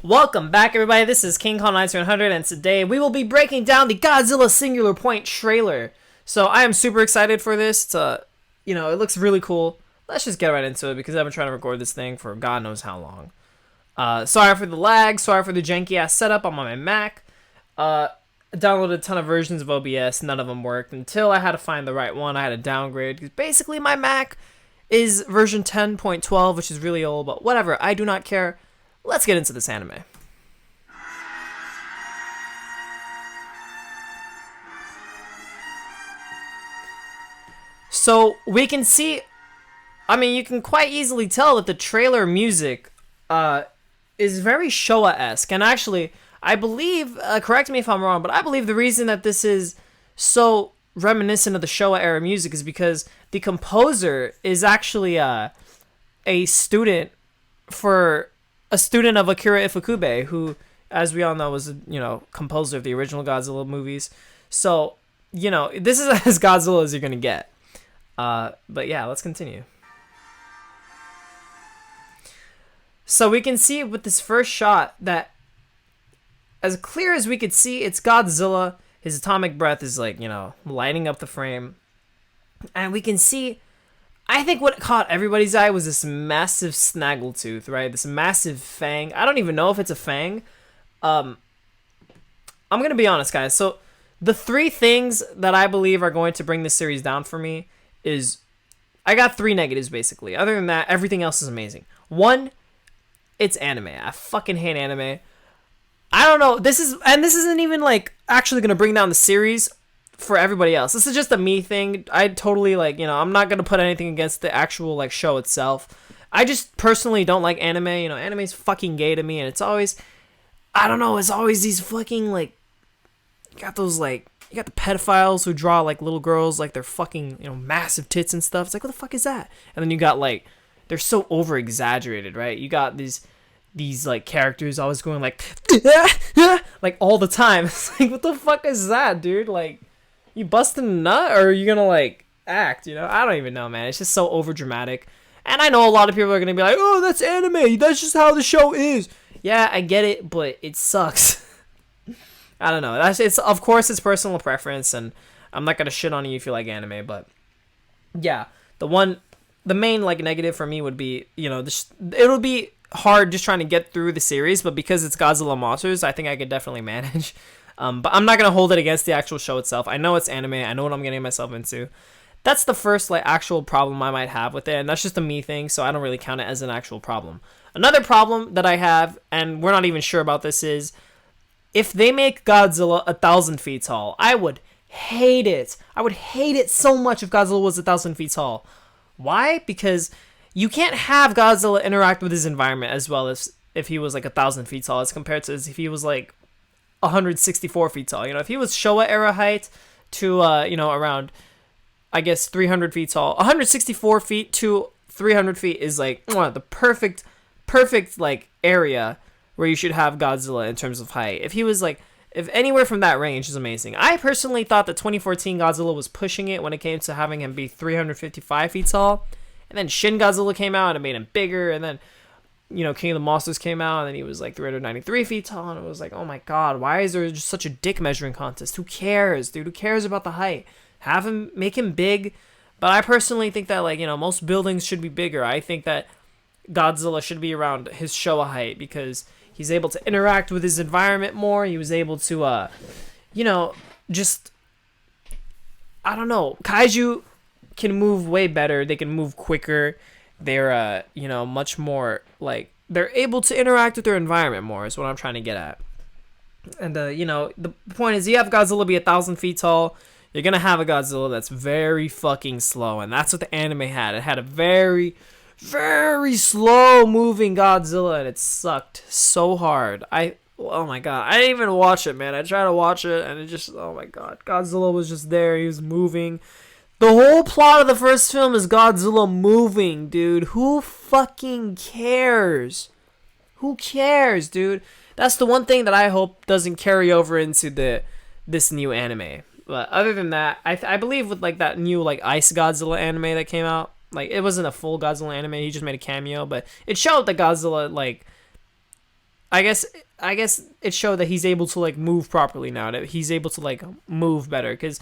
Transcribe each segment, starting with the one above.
Welcome back, everybody. This is King Kong 9100, and today we will be breaking down the Godzilla Singular Point trailer. So I am super excited for this. It's it looks really cool. Let's just get right into it because I've been trying to record this thing for God knows how long. Sorry for the lag. Sorry for the janky ass setup. I'm on my Mac. Downloaded a ton of versions of OBS. None of them worked until I had to find the right one. I had to downgrade because basically my Mac is version 10.12, which is really old. But whatever. I do not care. Let's get into this anime. So we can see, you can quite easily tell that the trailer music is very Showa-esque. And actually, I believe, correct me if I'm wrong, but I believe the reason that this is so reminiscent of the Showa era music is because the composer is actually a student of Akira Ifukube, who, as we all know, was composer of the original Godzilla movies. So, this is as Godzilla as you're gonna get. But yeah, let's continue. So we can see with this first shot that, as clear as we could see, it's Godzilla. His atomic breath is lighting up the frame, and we can see. I think what caught everybody's eye was this massive snaggletooth, right? This massive fang. I don't even know if it's a fang. I'm going to be honest, guys. So the three things that I believe are going to bring this series down for me is, I got three negatives, basically. Other than that, everything else is amazing. One, it's anime. I fucking hate anime. I don't know. This isn't even, actually going to bring down the series for everybody else. This is just a me thing. I totally I'm not gonna put anything against the actual show itself. I just personally don't like anime. Anime's fucking gay to me, and it's always, I don't know, it's always these fucking you got those you got the pedophiles who draw little girls they're fucking massive tits and stuff. It's what the fuck is that? And then you got they're so over exaggerated, right? You got these characters always going all the time. It's what the fuck is that, dude? You busting a nut, or are you gonna act? I don't even know, man. It's just so over dramatic, and I know a lot of people are gonna be like, "Oh, that's anime. That's just how the show is." Yeah, I get it, but it sucks. I don't know. Of course it's personal preference, and I'm not gonna shit on you if you like anime, but yeah, the main negative for me would be it'll be hard just trying to get through the series, but because it's Godzilla monsters, I think I could definitely manage. But I'm not going to hold it against the actual show itself. I know it's anime. I know what I'm getting myself into. That's the first actual problem I might have with it, and that's just a me thing, so I don't really count it as an actual problem. Another problem that I have, and we're not even sure about this, is if they make Godzilla 1,000 feet tall, I would hate it. I would hate it so much if Godzilla was 1,000 feet tall. Why? Because you can't have Godzilla interact with his environment as well as if he was 1,000 feet tall as compared to if he was 164 feet tall. If he was Showa era height to around, I guess, 300 feet tall, 164 feet to 300 feet is the perfect area where you should have Godzilla in terms of height. If he was if anywhere from that range is amazing. I personally thought that 2014 Godzilla was pushing it when it came to having him be 355 feet tall, and then Shin Godzilla came out and it made him bigger, and then King of the Monsters came out, and then he was 393 feet tall, and it was oh my god, why is there just such a dick measuring contest? Who cares, dude? Who cares about the height? Make him big. But I personally think that most buildings should be bigger. I think that Godzilla should be around his Showa height because he's able to interact with his environment more. He was able to, just, I don't know. Kaiju can move way better. They can move quicker. They're much more they're able to interact with their environment more is what I'm trying to get at. And the point is, you have Godzilla be 1,000 feet tall, you're gonna have a Godzilla that's very fucking slow, and that's what the anime had. It had a very, very slow moving Godzilla, and it sucked so hard. Oh my god, I didn't even watch it, man. I tried to watch it, and it just, oh my god, Godzilla was just there. He was moving. The whole plot of the first film is Godzilla moving, dude. Who fucking cares? Who cares, dude? That's the one thing that I hope doesn't carry over into this new anime. But other than that, I believe with that new Ice Godzilla anime that came out, it wasn't a full Godzilla anime. He just made a cameo, but it showed that Godzilla I guess I guess it showed that he's able to like move properly now. That he's able to like move better. Because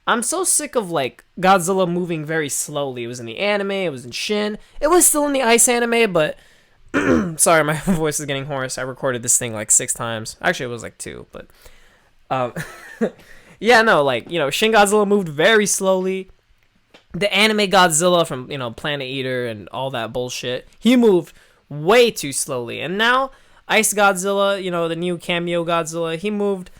I'm so sick of like Godzilla moving very slowly. It was in the anime. It was in Shin. It was still in the Ice anime, but sorry, my voice is getting hoarse. I recorded this thing like 6 times. Actually, it was like 2, but um, yeah, no, like Shin Godzilla moved very slowly. The anime Godzilla from Planet Eater and all that bullshit, he moved way too slowly. And now Ice Godzilla, the new cameo Godzilla, he moved.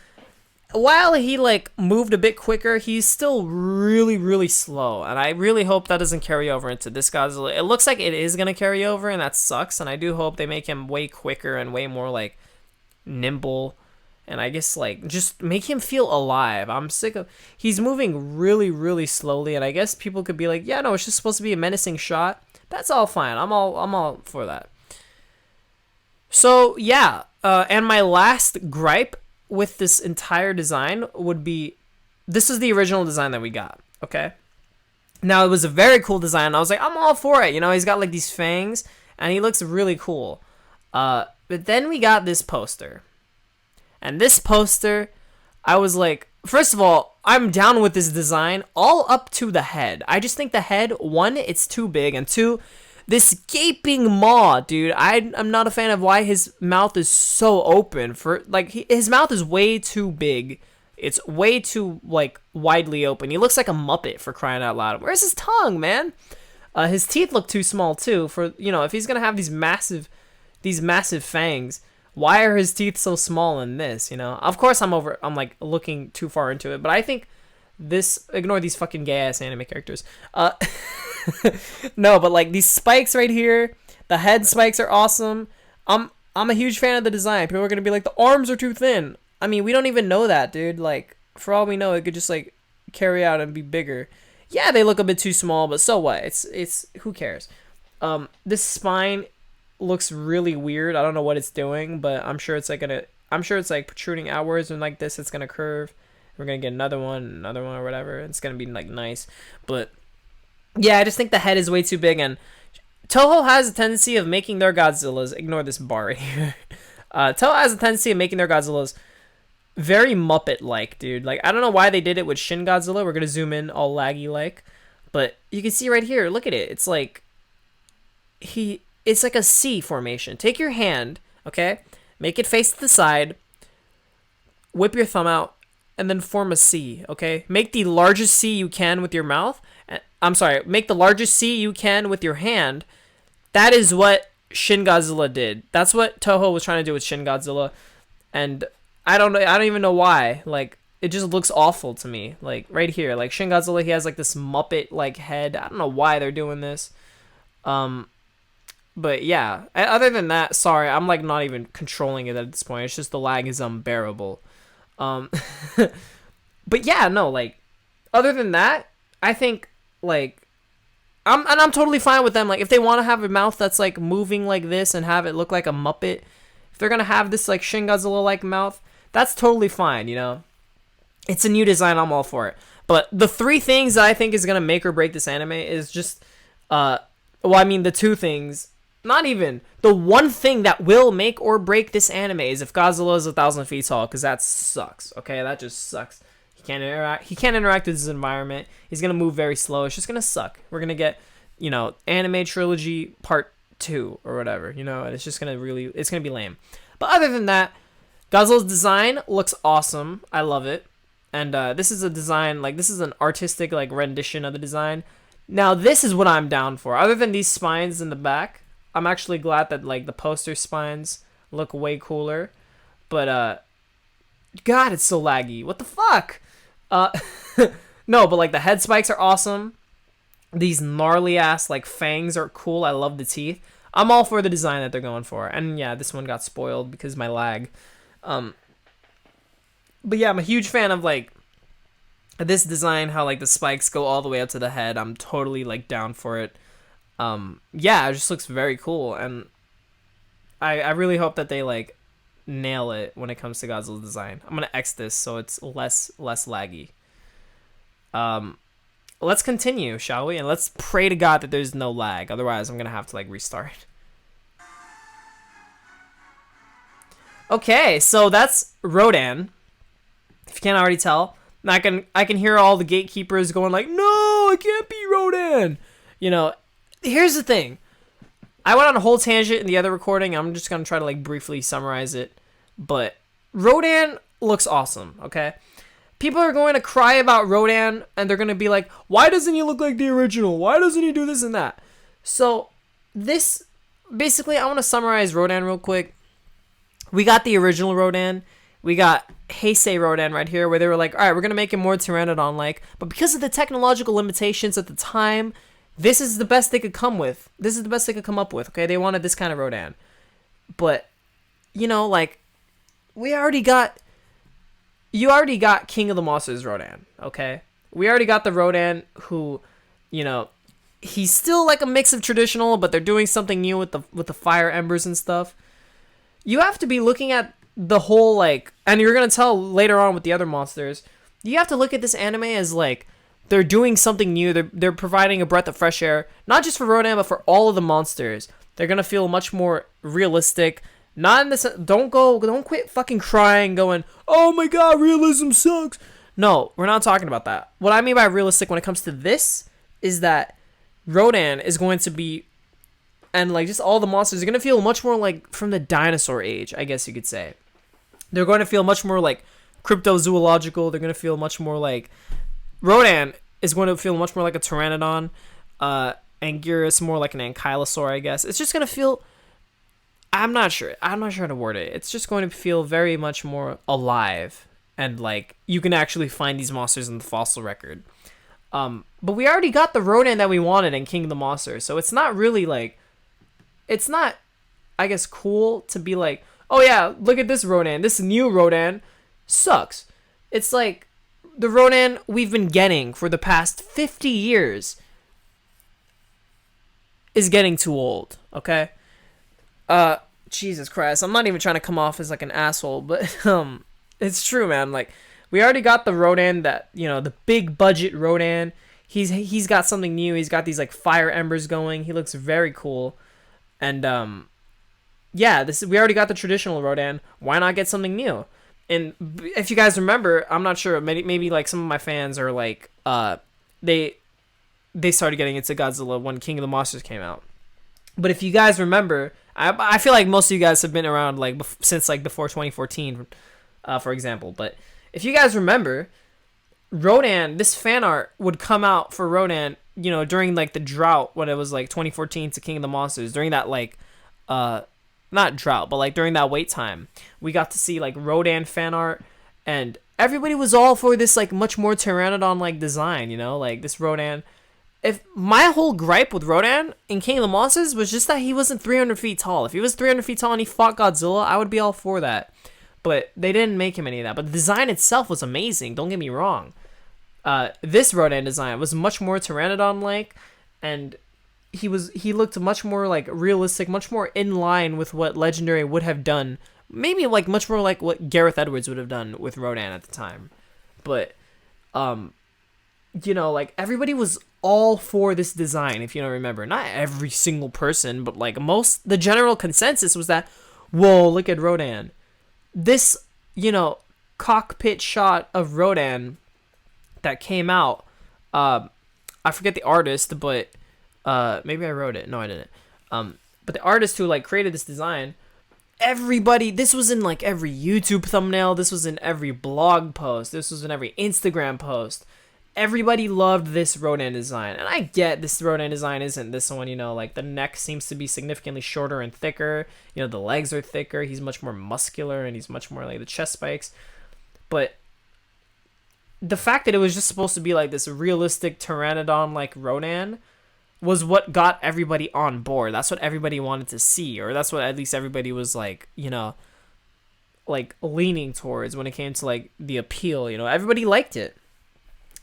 While he like moved a bit quicker, he's still really, really slow. And I really hope that doesn't carry over into this Godzilla. It looks like it is gonna carry over, and that sucks. And I do hope they make him way quicker and way more like nimble. And I guess like just make him feel alive. I'm sick of he's moving really, really slowly. And I guess people could be like, yeah, no, it's just supposed to be a menacing shot. That's all fine. I'm all for that. So yeah, and my last gripe with this entire design would be, this is the original design that we got. Okay. Now it was a very cool design. I was like, I'm all for it. He's got like these fangs, and he looks really cool. But then we got this poster. And this poster, I was like, first of all, I'm down with this design all up to the head. I just think the head, 1, it's too big, and 2, this gaping maw, dude. I'm not a fan of why his mouth is so open. His mouth is way too big. It's way too, like, widely open. He looks like a Muppet, for crying out loud. Where's his tongue, man? His teeth look too small, too, for, if he's gonna have these massive fangs. Why are his teeth so small in this, Of course I'm like looking too far into it, but I think this, ignore these fucking gay ass anime characters. No, but like these spikes right here, the head spikes are awesome. I'm a huge fan of the design. People are going to be like, the arms are too thin. I mean, we don't even know that, dude. Like, for all we know, it could just like carry out and be bigger. Yeah, they look a bit too small, but so what? It's who cares? This spine looks really weird. I don't know what it's doing, but I'm sure it's like protruding outwards, and like this it's gonna curve. We're gonna get another one or whatever. It's gonna be like nice. But yeah, I just think the head is way too big, and Toho has a tendency of making their Godzillas, ignore this bar right here. Toho has a tendency of making their Godzillas very Muppet-like, dude. Like, I don't know why they did it with Shin Godzilla. We're gonna zoom in all laggy-like. But you can see right here, look at it. It's like it's like a C formation. Take your hand, okay? Make it face to the side. Whip your thumb out, and then form a C, okay? Make the largest C you can with your mouth. Make the largest C you can with your hand. That is what Shin Godzilla did. That's what Toho was trying to do with Shin Godzilla. And I don't even know why. Like, it just looks awful to me. Like, right here. Like, Shin Godzilla, he has, like, this Muppet-like head. I don't know why they're doing this. But, yeah. Other than that, sorry, I'm, like, not even controlling it at this point. It's just the lag is unbearable. But, yeah, no, like, other than that, I think, like, I'm totally fine with them. Like, if they want to have a mouth that's, like, moving like this and have it look like a Muppet, if they're going to have this, like, Shin Godzilla-like mouth, that's totally fine, It's a new design, I'm all for it. But the 3 things that I think is going to make or break this anime is just, the 2 things, not even. The 1 thing that will make or break this anime is if Godzilla is 1,000 feet tall, because that sucks, okay? That just sucks. He can't interact with his environment. He's going to move very slow. It's just going to suck. We're going to get, anime trilogy part 2 or whatever, and it's just going to it's going to be lame. But other than that, Godzilla's design looks awesome. I love it. And this is a design, like, this is an artistic, like, rendition of the design. Now, this is what I'm down for. Other than these spines in the back, I'm actually glad that, like, the poster spines look way cooler. But, God, it's so laggy. What the fuck? No, but, like, the head spikes are awesome. These gnarly-ass, like, fangs are cool. I love the teeth. I'm all for the design that they're going for. And, yeah, this one got spoiled because of my lag. But, yeah, I'm a huge fan of, like, this design, how, like, the spikes go all the way up to the head. I'm totally, like, down for it. Yeah, it just looks very cool. And I really hope that they, like, nail it when it comes to Godzilla's design. I'm gonna X this so it's less laggy. Let's continue, shall we? And let's pray to God that there's no lag. Otherwise, I'm gonna have to like restart. Okay, so that's Rodan. If you can't already tell, I can hear all the gatekeepers going like, "No, it can't be Rodan." You know, here's the thing. I went on a whole tangent in the other recording. I'm just gonna try to like briefly summarize it. But Rodan looks awesome. Okay, people are going to cry about Rodan, and they're gonna be like, "Why doesn't he look like the original? Why doesn't he do this and that?" So this basically, I want to summarize Rodan real quick. We got the original Rodan. We got Heisei Rodan right here, where they were like, all right, we're going to make him more Pteranodon-like. But because of the technological limitations at the time, this is the best they could come with. This is the best they could come up with, okay? They wanted this kind of Rodan. But, you know, like, you already got King of the Monsters Rodan, okay? We already got the Rodan who, you know, he's still like a mix of traditional, but they're doing something new with the fire embers and stuff. You have to be looking at the whole, like, and you're gonna tell later on with the other monsters, you have to look at this anime as like they're doing something new. They're providing a breath of fresh air, not just for Rodan, but for all of the monsters. They're gonna feel much more realistic. Not in this. Don't quit fucking crying, going, "Oh my god, realism sucks." No, we're not talking about that. What I mean by realistic when it comes to this is that Rodan is going to be, and like just all the monsters are going to feel much more like from the dinosaur age, I guess you could say. They're going to feel much more like cryptozoological. They're going to feel much more like, Rodan is going to feel much more like a pteranodon. Anguirus more like an ankylosaur, I guess. It's just going to feel, I'm not sure how to word it. It's just going to feel very much more alive, and like you can actually find these monsters in the fossil record. But we already got the Rodan that we wanted in King of the Monsters, so it's not really like, it's not, I guess, cool to be like, oh yeah, look at this Rodan. This new Rodan sucks. It's like the Rodan we've been getting for the past 50 years is getting too old, okay? Jesus Christ, I'm not even trying to come off as like an asshole, but it's true, man. Like, we already got the Rodan that, you know, the big budget Rodan. He's got something new. He's got these like fire embers going. He looks very cool. And yeah, we already got the traditional Rodan. Why not get something new? And if you guys remember, I'm not sure, maybe like some of my fans are like they started getting into Godzilla when King of the Monsters came out. But if you guys remember, I feel like most of you guys have been around like since like before 2014, for example. But if you guys remember, Rodan, this fan art would come out for Rodan, you know, during like the drought when it was like 2014 to King of the Monsters. During that like, not drought, but like during that wait time, we got to see like Rodan fan art, and everybody was all for this like much more Pteranodon like design, you know, like this Rodan. If my whole gripe with Rodan in King of the Monsters was just that he wasn't 300 feet tall. If he was 300 feet tall and he fought Godzilla, I would be all for that. But they didn't make him any of that. But the design itself was amazing. Don't get me wrong. This Rodan design was much more Pteranodon-like, and he looked much more like realistic, much more in line with what Legendary would have done. Maybe like much more like what Gareth Edwards would have done with Rodan at the time. But you know, like everybody was all for this design, if you don't remember. Not every single person, but like the general consensus was that, whoa, look at Rodan. This, you know, cockpit shot of Rodan that came out, I forget the artist, but maybe I wrote it. No, I didn't. But the artist who like created this design, this was in like every YouTube thumbnail, this was in every blog post, this was in every Instagram post. Everybody loved this Rodan design, and I get this Rodan design isn't this one, you know, like the neck seems to be significantly shorter and thicker, you know, the legs are thicker, he's much more muscular, and he's much more like the chest spikes, but the fact that it was just supposed to be like this realistic Pteranodon like Rodan was what got everybody on board. That's what everybody wanted to see, or that's what at least everybody was like, you know, like leaning towards when it came to like the appeal, you know, everybody liked it.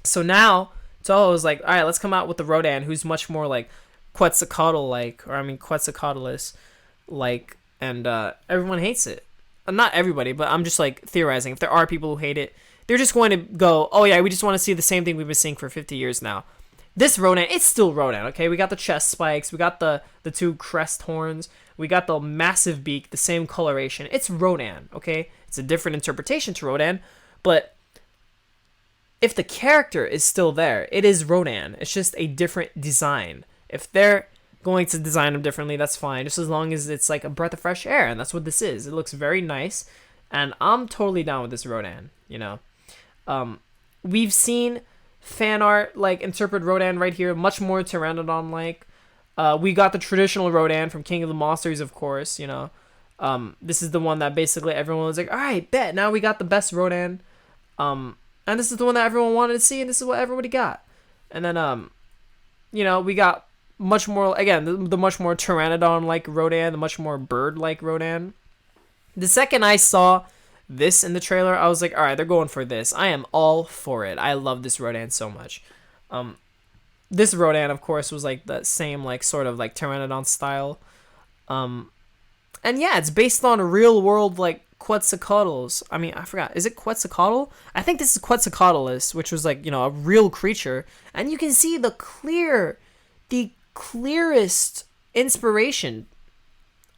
So now Toho was like, all right, let's come out with the Rodan who's much more like Quetzalcoatl-like, or I mean Quetzalcoatlus-like, and everyone hates it. Not everybody, but I'm just like theorizing. If there are people who hate it, they're just going to go, oh yeah, we just want to see the same thing we've been seeing for 50 years now. This Rodan, it's still Rodan, okay? We got the chest spikes, we got the two crest horns, we got the massive beak, the same coloration. It's Rodan, okay? It's a different interpretation to Rodan, but if the character is still there, it is Rodan. It's just a different design. If they're going to design them differently, that's fine, just as long as it's like a breath of fresh air, and that's what this is. It looks very nice, and I'm totally down with this Rodan, you know? We've seen fan art like interpret Rodan right here, much more Pteranodon like. We got the traditional Rodan from King of the Monsters, of course, you know. This is the one that basically everyone was like, alright, bet, now we got the best Rodan. And this is the one that everyone wanted to see, and this is what everybody got. And then, you know, we got much more, again, the much more Pteranodon like Rodan, the much more bird like Rodan. The second I saw this in the trailer, I was like, all right, they're going for this. I am all for it. I love this Rodan so much. This Rodan, of course, was like the same, like, sort of like Pteranodon style. And yeah, it's based on real world, like, Quetzalcoatlus. I mean, I forgot. Is it Quetzalcoatl? I think this is Quetzalcoatlus, which was like, you know, a real creature. And you can see the clearest inspiration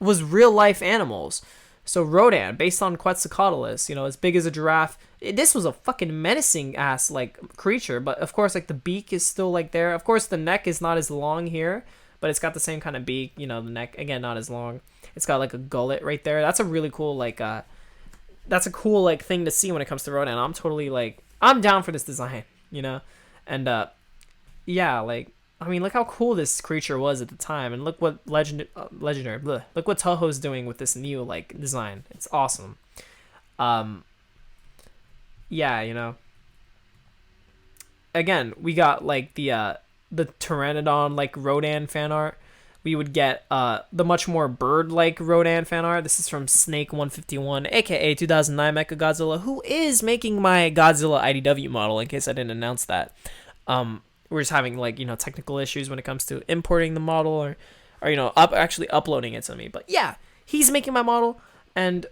was real life animals. So Rodan, based on Quetzalcoatlus, you know, as big as a giraffe. This was a fucking menacing ass like creature, but of course, like the beak is still like there. Of course, the neck is not as long here, but it's got the same kind of beak. You know, the neck again not as long. It's got like a gullet right there. That's a really cool like that's a cool like thing to see when it comes to Rodan. I'm totally like I'm down for this design, you know, and yeah, like. I mean, look how cool this creature was at the time, and look what legendary. Look what Toho's doing with this new like design. It's awesome. Yeah, you know. Again, we got like the Pteranodon like Rodan fan art. We would get the much more bird like Rodan fan art. This is from Snake 151, aka 2009 Mechagodzilla, who is making my Godzilla IDW model. In case I didn't announce that. We're just having like, you know, technical issues when it comes to importing the model or you know, actually uploading it to me. But yeah, he's making my model, and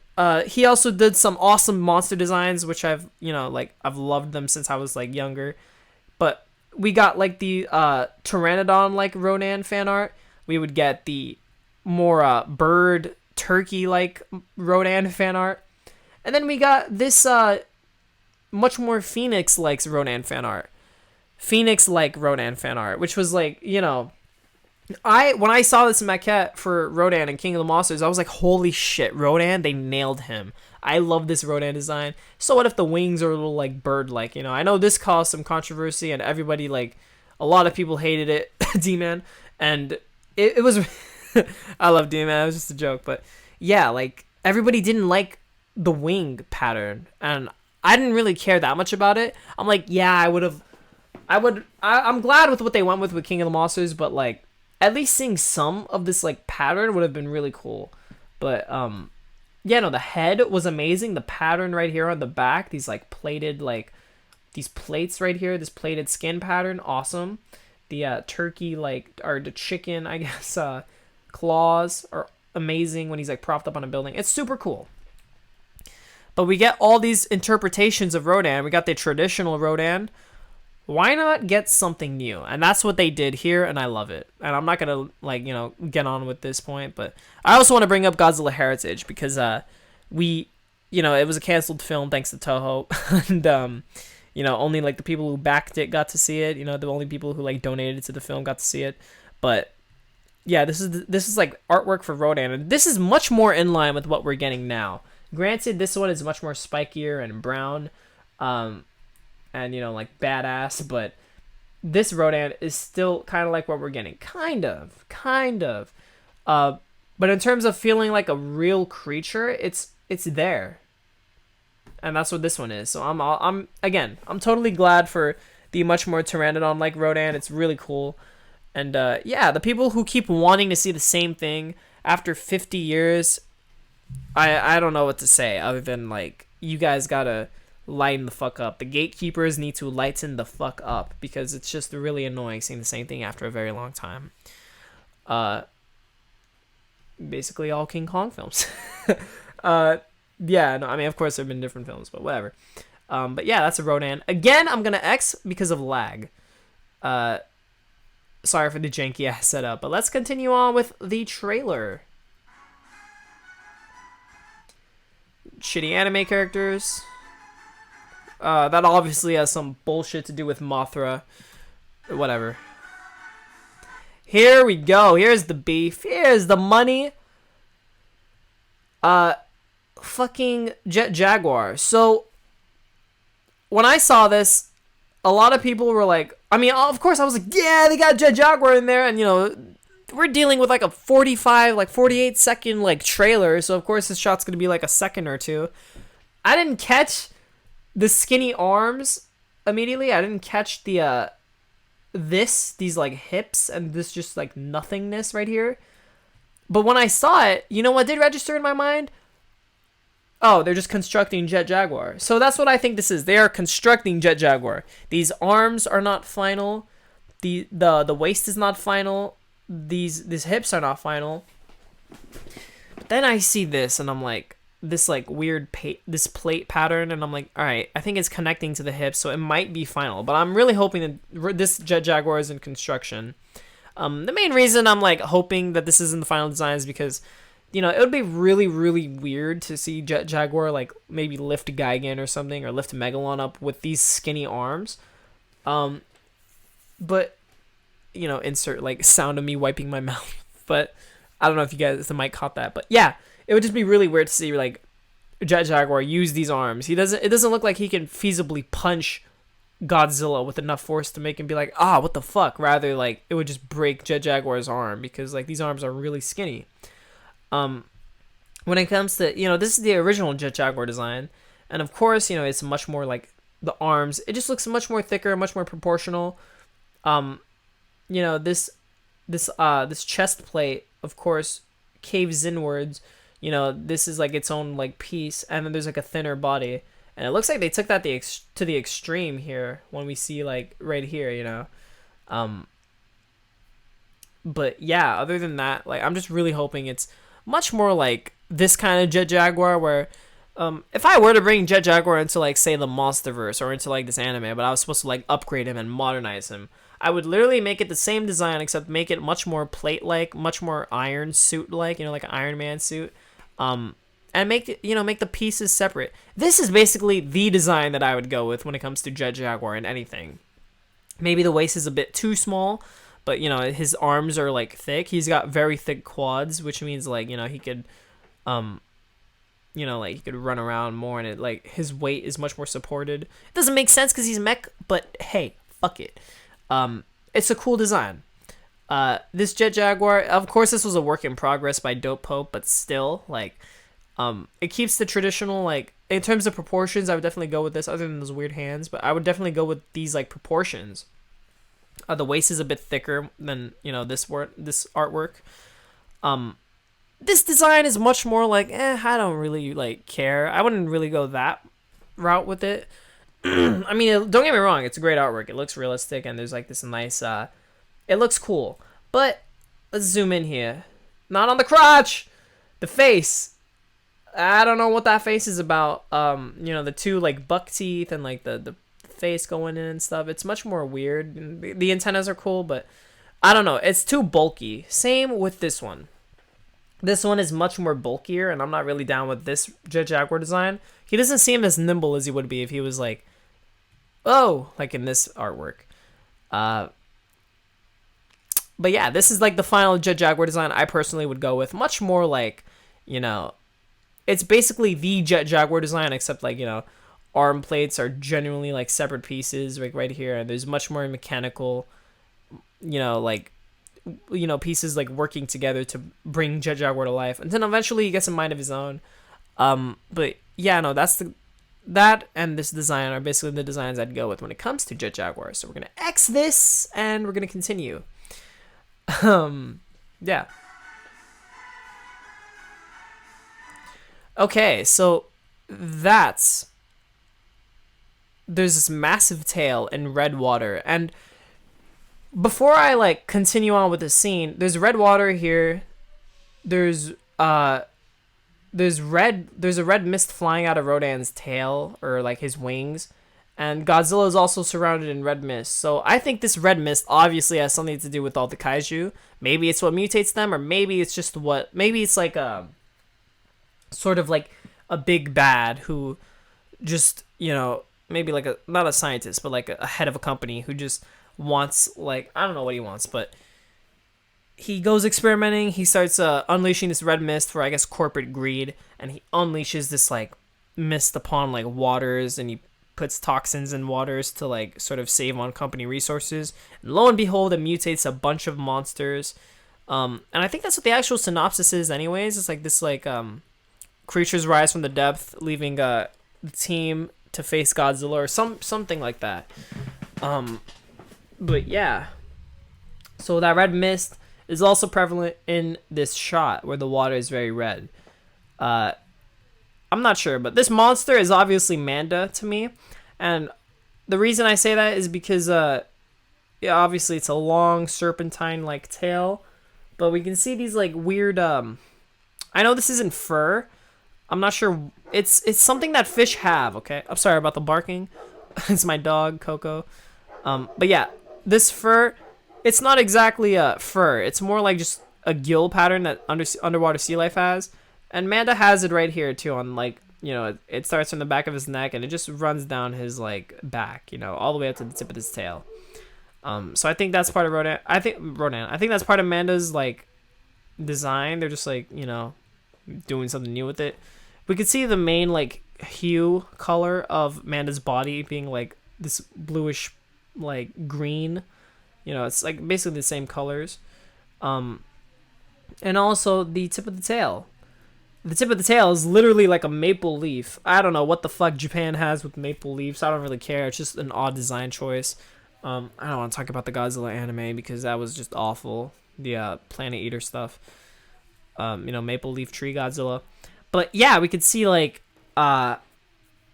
he also did some awesome monster designs, which I've, you know, like I've loved them since I was like younger. But we got like the Pteranodon like Rodan fan art. We would get the more bird turkey like Rodan fan art, and then we got this much more Phoenix like Rodan fan art. Phoenix like Rodan fan art, which was like, you know, when I saw this maquette for Rodan and King of the Monsters, I was like, holy shit, Rodan, they nailed him. I love this Rodan design. So what if the wings are a little like bird like, you know? I know this caused some controversy and everybody like a lot of people hated it, D-Man, and it was I love D-Man, it was just a joke, but yeah, like everybody didn't like the wing pattern, and I didn't really care that much about it. I'm like, yeah, I'm glad with what they went with King of the Monsters, but like at least seeing some of this like pattern would have been really cool. But yeah, no, the head was amazing. The pattern right here on the back, these like plated like these plates right here, this plated skin pattern, awesome. The turkey like or the chicken, I guess, claws are amazing when he's like propped up on a building. It's super cool. But we get all these interpretations of Rodan. We got the traditional Rodan. Why not get something new? And that's what they did here, and I love it. And I'm not gonna like, you know, get on with this point, but I also want to bring up Godzilla Heritage because we, you know, it was a canceled film thanks to Toho, and you know, only like the people who backed it got to see it. You know, the only people who like donated to the film got to see it. But yeah, this is like artwork for Rodan, and this is much more in line with what we're getting now. Granted, this one is much more spikier and brown. And, you know, like, badass, but this Rodan is still kind of like what we're getting. Kind of. But in terms of feeling like a real creature, it's there. And that's what this one is. So I'm totally glad for the much more Pteranodon like Rodan. It's really cool. And, yeah, the people who keep wanting to see the same thing after 50 years, I don't know what to say other than, like, you guys gotta lighten the fuck up. The gatekeepers need to lighten the fuck up because it's just really annoying seeing the same thing after a very long time. Basically all King Kong films. Yeah, no, I mean, of course there have been different films, but whatever. But yeah, that's a Rodan. Again, I'm gonna X because of lag. Sorry for the janky ass setup, but let's continue on with the trailer. Shitty anime characters. That obviously has some bullshit to do with Mothra. Whatever. Here we go. Here's the beef. Here's the money. Fucking Jet Jaguar. So, when I saw this, a lot of people were like, I mean, of course I was like, yeah, they got Jet Jaguar in there, and you know, we're dealing with like a 48 second like trailer, so of course this shot's gonna be like a second or two. I didn't catch the skinny arms immediately. I didn't catch the these like hips and this just like nothingness right here. But when I saw it, you know what did register in my mind? Oh, they're just constructing Jet Jaguar. So that's what I think this is. They are constructing Jet Jaguar. These arms are not final. The waist is not final. These hips are not final. But then I see this and I'm like, this like weird this plate pattern, and I'm like, all right, I think it's connecting to the hips, so it might be final. But I'm really hoping that this Jet Jaguar is in construction. The main reason I'm like hoping that this isn't the final design is because, you know, it would be really, really weird to see Jet Jaguar like maybe lift Gigan or something, or lift Megalon up with these skinny arms. But, you know, insert like sound of me wiping my mouth. But I don't know if you guys, the mic caught that. But yeah, it would just be really weird to see like Jet Jaguar use these arms. It doesn't look like he can feasibly punch Godzilla with enough force to make him be like, what the fuck? Rather, like, it would just break Jet Jaguar's arm, because like these arms are really skinny. When it comes to, you know, this is the original Jet Jaguar design, and of course, you know, it's much more like the arms. It just looks much more thicker, much more proportional. You know, this chest plate, of course, caves inwards. You know, this is like its own like piece, and then there's like a thinner body, and it looks like they took that to the extreme here when we see like right here, you know. But yeah, other than that, like, I'm just really hoping it's much more like this kind of Jet Jaguar, where if I were to bring Jet Jaguar into like say the Monsterverse or into like this anime, but I was supposed to like upgrade him and modernize him, I would literally make it the same design, except make it much more plate like, much more Iron Suit like, you know, like an Iron Man suit, and make the pieces separate. This is basically the design that I would go with when it comes to Jet Jaguar and anything. Maybe the waist is a bit too small, but, you know, his arms are, like, thick. He's got very thick quads, which means, like, you know, he could, you know, like, he could run around more, and it, like, his weight is much more supported. It doesn't make sense because he's mech, but, hey, fuck it. It's a cool design. This Jet Jaguar, of course, this was a work in progress by Dope Pope, but still, like, it keeps the traditional, like, in terms of proportions, I would definitely go with this, other than those weird hands, but I would definitely go with these, like, proportions. The waist is a bit thicker than, you know, this artwork. This design is much more like, I don't really, like, care. I wouldn't really go that route with it. I mean, don't get me wrong, it's a great artwork. It looks realistic, and there's, like, this nice, it looks cool. But, let's zoom in here. Not on the crotch! The face. I don't know what that face is about. You know, the two, like, buck teeth and, like, the face going in and stuff. It's much more weird. The antennas are cool, but I don't know. It's too bulky. Same with this one. This one is much more bulkier, and I'm not really down with this Jet Jaguar design. He doesn't seem as nimble as he would be if he was like, like in this artwork. But yeah, this is like the final Jet Jaguar design I personally would go with. Much more like, you know, it's basically the Jet Jaguar design, except like, you know, arm plates are genuinely like separate pieces, like right here, and there's much more mechanical, you know, like, you know, pieces like working together to bring Jet Jaguar to life, and then eventually he gets a mind of his own. But yeah, no, that and this design are basically the designs I'd go with when it comes to Jet Jaguar. So we're gonna X this, and we're gonna continue. Yeah. Okay, so there's this massive tail in red water, and before I like continue on with the scene, there's red water here. There's a red mist flying out of Rodan's tail, or like his wings, And Godzilla is also surrounded in red mist. So I think this red mist obviously has something to do with all the kaiju. Maybe it's what mutates them, or maybe it's just what. Maybe it's like a sort of like a big bad who just, maybe like a not a scientist, but like a head of a company who just wants, like, I don't know what he wants, but he goes experimenting. He starts unleashing this red mist for, I guess, corporate greed, and he unleashes this like mist upon like waters, and he puts toxins in waters to like sort of save on company resources. And lo and behold, it mutates a bunch of monsters. And I think that's what the actual synopsis is, anyways. It's like this like creatures rise from the depth, leaving the team to face Godzilla or something like that. But yeah, so that red mist is also prevalent in this shot where the water is very red. I'm not sure, but this monster is obviously Manda to me, and the reason I say that is because obviously it's a long serpentine like tail, but we can see these like weird I know this isn't fur. I'm not sure. It's something that fish have, okay? I'm sorry about the barking. It's my dog, Coco. But yeah, this fur, it's not exactly a fur. It's more like just a gill pattern that underwater sea life has. And Manda has it right here too on like, it starts from the back of his neck and it just runs down his like back, all the way up to the tip of his tail. So I think that's part of Rodan. I think that's part of Manda's like design. They're just like, doing something new with it. We could see the main like hue color of Manda's body being like this bluish like green. It's like basically the same colors. And also the tip of the tail. The tip of the tail is literally like a maple leaf. I don't know what the fuck Japan has with maple leaves. I don't really care. It's just an odd design choice. I don't want to talk about the Godzilla anime because that was just awful. The Planet Eater stuff. Maple leaf tree Godzilla. But yeah, we could see like,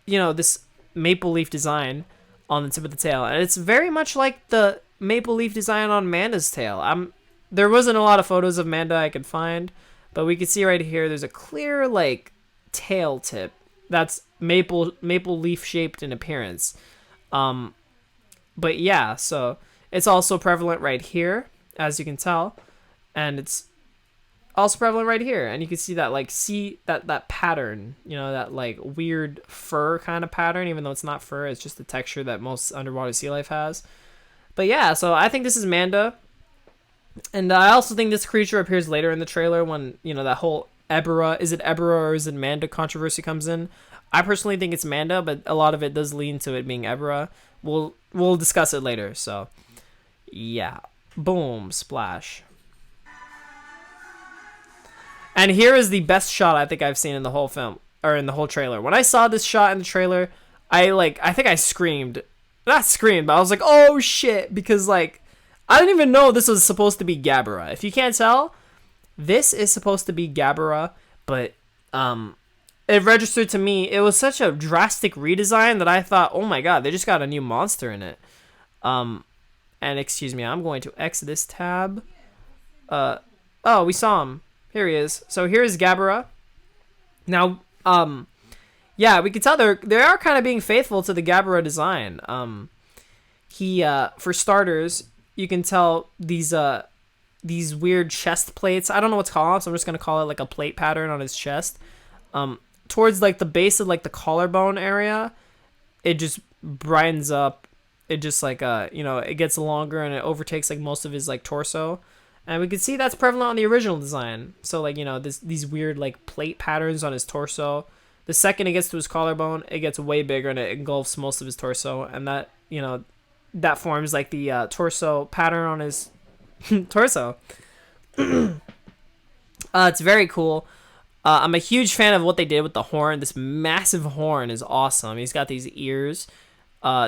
this maple leaf design on the tip of the tail. And it's very much like the maple leaf design on Manda's tail. There wasn't a lot of photos of Manda I could find, but we could see right here there's a clear like tail tip that's maple leaf shaped in appearance. But yeah, so it's also prevalent right here, as you can tell, and it's also prevalent right here, and you can see that like that pattern, that like weird fur kind of pattern, even though it's not fur, it's just the texture that most underwater sea life has. But yeah, so I think this is Manda. And I also think this creature appears later in the trailer when, that whole is it Ebera or is it Manda controversy comes in. I personally think it's Manda, but a lot of it does lean to it being Ebera. We'll discuss it later, so yeah. Boom, splash. And here is the best shot I think I've seen in the whole film, or in the whole trailer. When I saw this shot in the trailer, I think I screamed. Not screamed, but I was like, oh shit, because like I didn't even know this was supposed to be Gabara. If you can't tell, this is supposed to be Gabara, but it registered to me. It was such a drastic redesign that I thought, oh my god, they just got a new monster in it. And excuse me, I'm going to X this tab. Oh, we saw him. Here he is. So here is Gabara. Now, yeah, we can tell they are kind of being faithful to the Gabara design. He, for starters, you can tell these weird chest plates. I don't know what to call it, so I'm just gonna call it like a plate pattern on his chest. Towards like the base of like the collarbone area, it just brightens up. It just like it gets longer and it overtakes like most of his like torso. And we can see that's prevalent on the original design. So like these weird like plate patterns on his torso. The second it gets to his collarbone, it gets way bigger and it engulfs most of his torso, and that that forms like the torso pattern on his torso. It's very cool. I'm a huge fan of what they did with the horn. This massive horn is awesome. He's got these ears,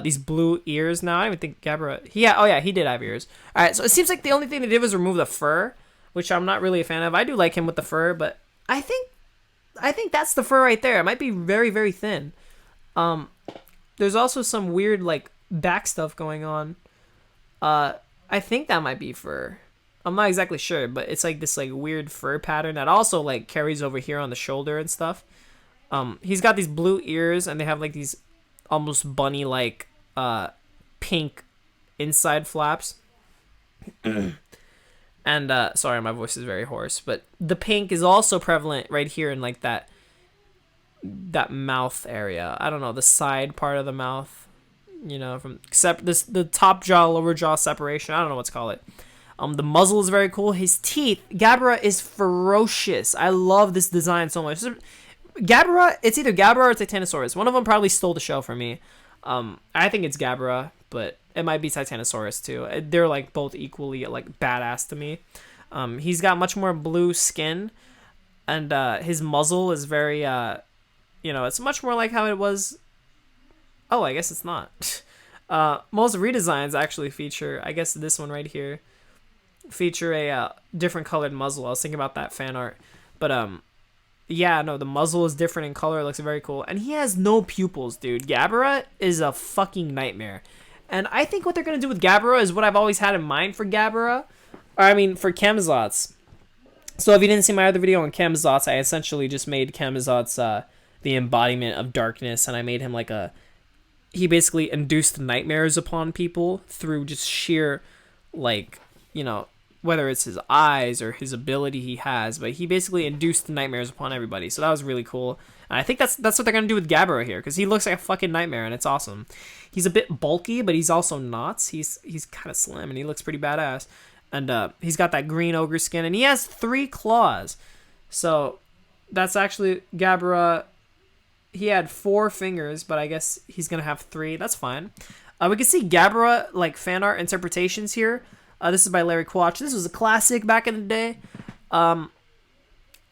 these blue ears now. I don't even think Gabara. He did have ears. All right, so it seems like the only thing they did was remove the fur, which I'm not really a fan of. I do like him with the fur, but I think that's the fur right there. It might be very, very thin. There's also some weird like back stuff going on. I think that might be fur. I'm not exactly sure, but it's like this like weird fur pattern that also like carries over here on the shoulder and stuff. He's got these blue ears and they have like these almost bunny-like pink inside flaps. And sorry, my voice is very hoarse, but the pink is also prevalent right here in like that mouth area. I don't know, the side part of the mouth, you know, from except this the top jaw, lower jaw separation. I don't know what to call it. The muzzle is very cool. His teeth, Gabara is ferocious. I love this design so much. Gabara, it's either Gabara or Titanosaurus. One of them probably stole the show from me. I think it's Gabara, but it might be Titanosaurus too. They're like both equally like badass to me. He's got much more blue skin, and his muzzle is very, you know, it's much more like how it was. Oh, I guess it's not. Most redesigns actually feature, I guess this one right here, feature a different colored muzzle. I was thinking about that fan art, but yeah, no, the muzzle is different in color. It looks very cool, and he has no pupils, dude. Gabara is a fucking nightmare. And I think what they're going to do with Gabara is what I've always had in mind for Gabara. Or, I mean, for Camazotz. So if you didn't see my other video on Camazotz, I essentially just made Camazotz the embodiment of darkness. And I made him like a... He basically induced nightmares upon people through just sheer, like, you know, whether it's his eyes or his ability he has. But he basically induced nightmares upon everybody. So that was really cool. And I think that's what they're going to do with Gabara here. Because he looks like a fucking nightmare and it's awesome. He's a bit bulky, but he's also not. He's kind of slim, and he looks pretty badass. And he's got that green ogre skin, and he has 3 claws. So that's actually Gabara. He had 4 fingers, but I guess he's gonna have 3. That's fine. We can see Gabara like fan art interpretations here. This is by Larry Quatch. This was a classic back in the day.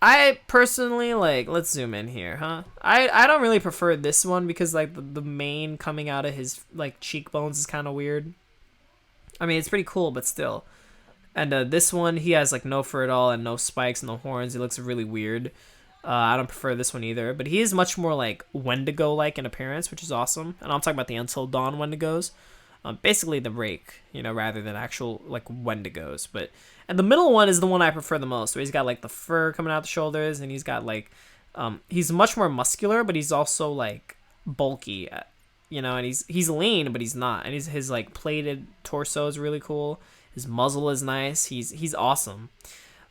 I personally, like, let's zoom in here, huh? I don't really prefer this one because, like, the mane coming out of his, like, cheekbones is kind of weird. I mean, it's pretty cool, but still. And this one, he has, like, no fur at all and no spikes, no horns. He looks really weird. I don't prefer this one either. But he is much more, like, Wendigo-like in appearance, which is awesome. And I'm talking about the Until Dawn Wendigos. Basically the rake, you know, rather than actual, like, Wendigos. And the middle one is the one I prefer the most. So he's got, like, the fur coming out the shoulders, and he's got, like, he's much more muscular, but he's also, like, bulky, you know, and he's lean, but he's not. And his like, plated torso is really cool. His muzzle is nice. He's awesome.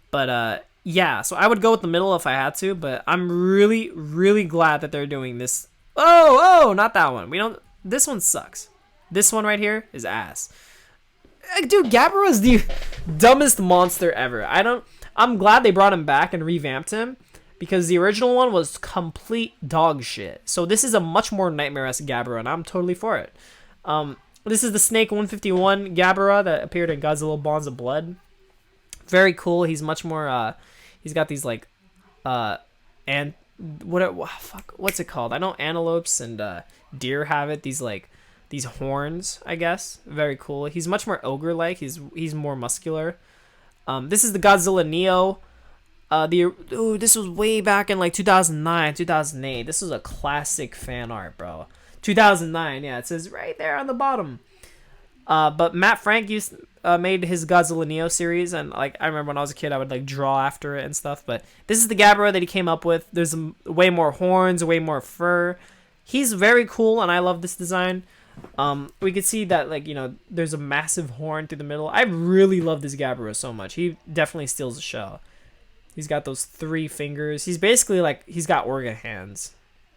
But, yeah, so I would go with the middle if I had to, but I'm really, really glad that they're doing this. Oh, not that one. This one sucks. This one right here is ass. Dude, Gabara is the dumbest monster ever. I'm glad they brought him back and revamped him because the original one was complete dog shit. So this is a much more nightmare-esque Gabara, and I'm totally for it. This is the Snake 151 Gabara that appeared in Godzilla Bonds of Blood. Very cool. He's much more, he's got these, like, and what's it called? I know antelopes and deer have it. These horns, I guess. Very cool. He's much more ogre-like. He's more muscular. This is the Godzilla Neo. This was way back in like 2009, 2008. This was a classic fan art, bro. 2009, yeah, it says right there on the bottom. But Matt Frank made his Godzilla Neo series, and like I remember when I was a kid, I would like draw after it and stuff. But this is the Gabara that he came up with. There's way more horns, way more fur. He's very cool, and I love this design. We could see that, like, you know, there's a massive horn through the middle. I really love this Gabara so much. He definitely steals the show. He's got those 3 fingers. He's basically like, he's got Orga hands.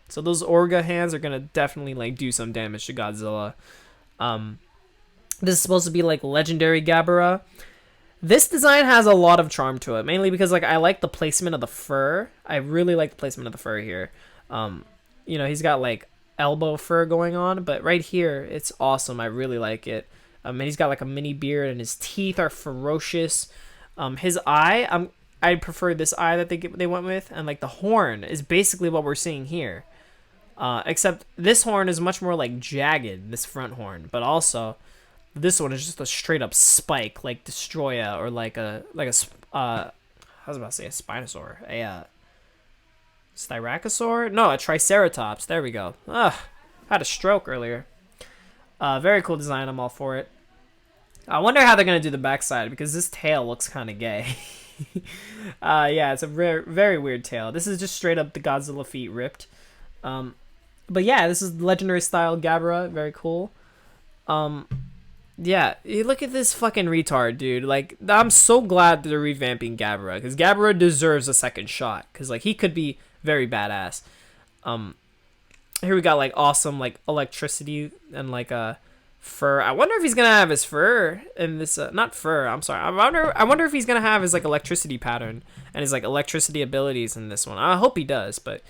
So those Orga hands are going to definitely, like, do some damage to Godzilla. This is supposed to be, like, legendary Gabara. This design has a lot of charm to it, mainly because, like, I like the placement of the fur. I really like the placement of the fur here. You know, he's got, like, elbow fur going on, but right here it's awesome. I really like it. And he's got like a mini beard, and his teeth are ferocious. His eye, I prefer this eye that they went with, and like the horn is basically what we're seeing here, except this horn is much more like jagged, this front horn, but also this one is just a straight up spike, like Destroya, or like a I was about to say a Spinosaur, a Styracosaur? No, a Triceratops. There we go. Ugh, had a stroke earlier. Very cool design. I'm all for it. I wonder how they're going to do the backside, because this tail looks kind of gay. Yeah, it's a very, very weird tail. This is just straight up the Godzilla feet ripped. But yeah, this is legendary style Gabra. Very cool. Um, yeah, you look at this fucking retard, dude. Like, I'm so glad they're revamping Gabra, because Gabra deserves a second shot, because like he could be very badass. Um, Here we got like awesome like electricity and like a fur. I wonder if he's gonna have his fur in this. Not fur. I'm sorry. I wonder if he's gonna have his like electricity pattern and his like electricity abilities in this one. I hope he does. But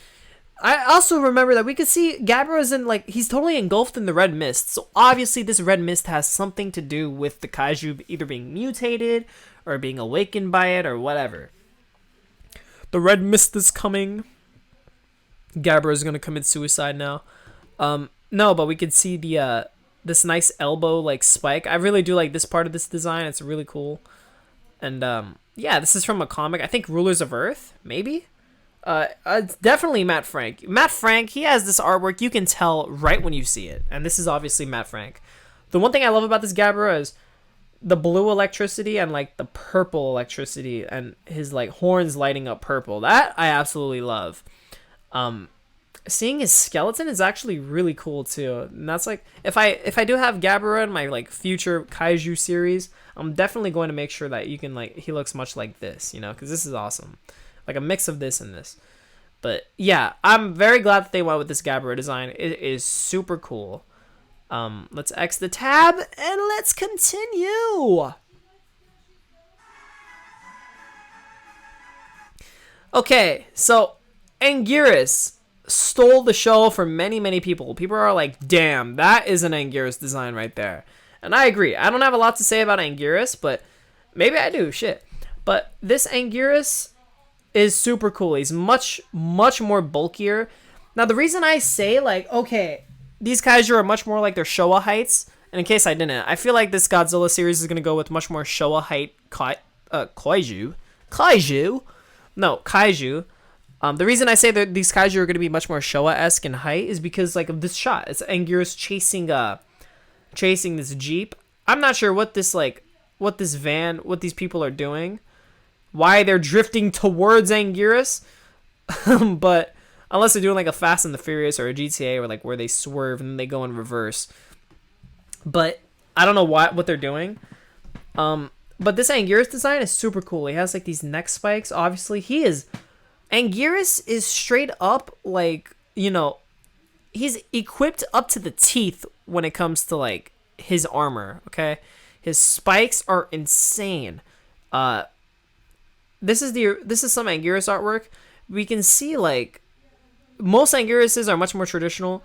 I also remember that we could see Gabra's in like he's totally engulfed in the red mist. So obviously this red mist has something to do with the kaiju either being mutated or being awakened by it or whatever. The red mist is coming. Gabra is gonna commit suicide now. No, but we could see the this nice elbow like spike. I really do like this part of this design. It's really cool. And yeah, this is from a comic. I think Rulers of Earth, maybe. It's definitely Matt Frank. Matt Frank, he has this artwork. You can tell right when you see it, and this is obviously Matt Frank. The one thing I love about this Gabra is the blue electricity and like the purple electricity and his like horns lighting up purple. That I absolutely love. Seeing his skeleton is actually really cool too. And that's like if I do have Gabara in my like future kaiju series, I'm definitely going to make sure that you can like he looks much like this, you know, because this is awesome. Like a mix of this and this. But yeah, I'm very glad that they went with this Gabara design. It is super cool. Let's X the tab and let's continue. Okay, so Anguirus stole the show for many, many people. People are like, damn, that is an Anguirus design right there. And I agree. I don't have a lot to say about Anguirus, but maybe I do. Shit. But this Anguirus is super cool. He's much, much more bulkier. Now, the reason I say, like, okay, these kaiju are much more like their Showa heights. And in case I didn't, I feel like this Godzilla series is going to go with much more Showa height kaiju. Kaiju? No, kaiju. The reason I say that these kaiju are going to be much more Showa-esque in height is because like of this shot. It's Anguirus chasing this jeep. I'm not sure what this people are doing, why they're drifting towards Anguirus, but unless they're doing like a Fast and the Furious or a GTA or like where they swerve and then they go in reverse. But I don't know what they're doing. But this Anguirus design is super cool. He has like these neck spikes. Obviously, Anguirus is straight up like, you know, he's equipped up to the teeth when it comes to like his armor, okay? His spikes are insane. This is some Anguirus artwork. We can see like most Anguiruses are much more traditional.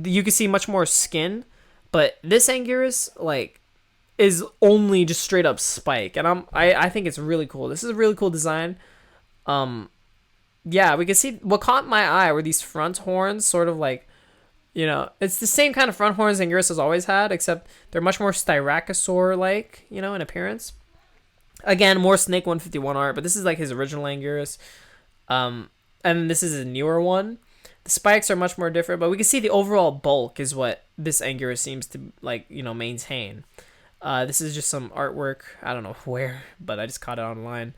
You can see much more skin, but this Anguirus like is only just straight up spike, and I think it's really cool. This is a really cool design. Yeah, we can see what caught my eye were these front horns, sort of like, you know, it's the same kind of front horns Anguirus has always had, except they're much more Styracosaur-like, you know, in appearance. Again, more Snake 151 art, but this is like his original Anguirus. And this is a newer one. The spikes are much more different, but we can see the overall bulk is what this Anguirus seems to, like, you know, maintain. This is just some artwork. I don't know where, but I just caught it online.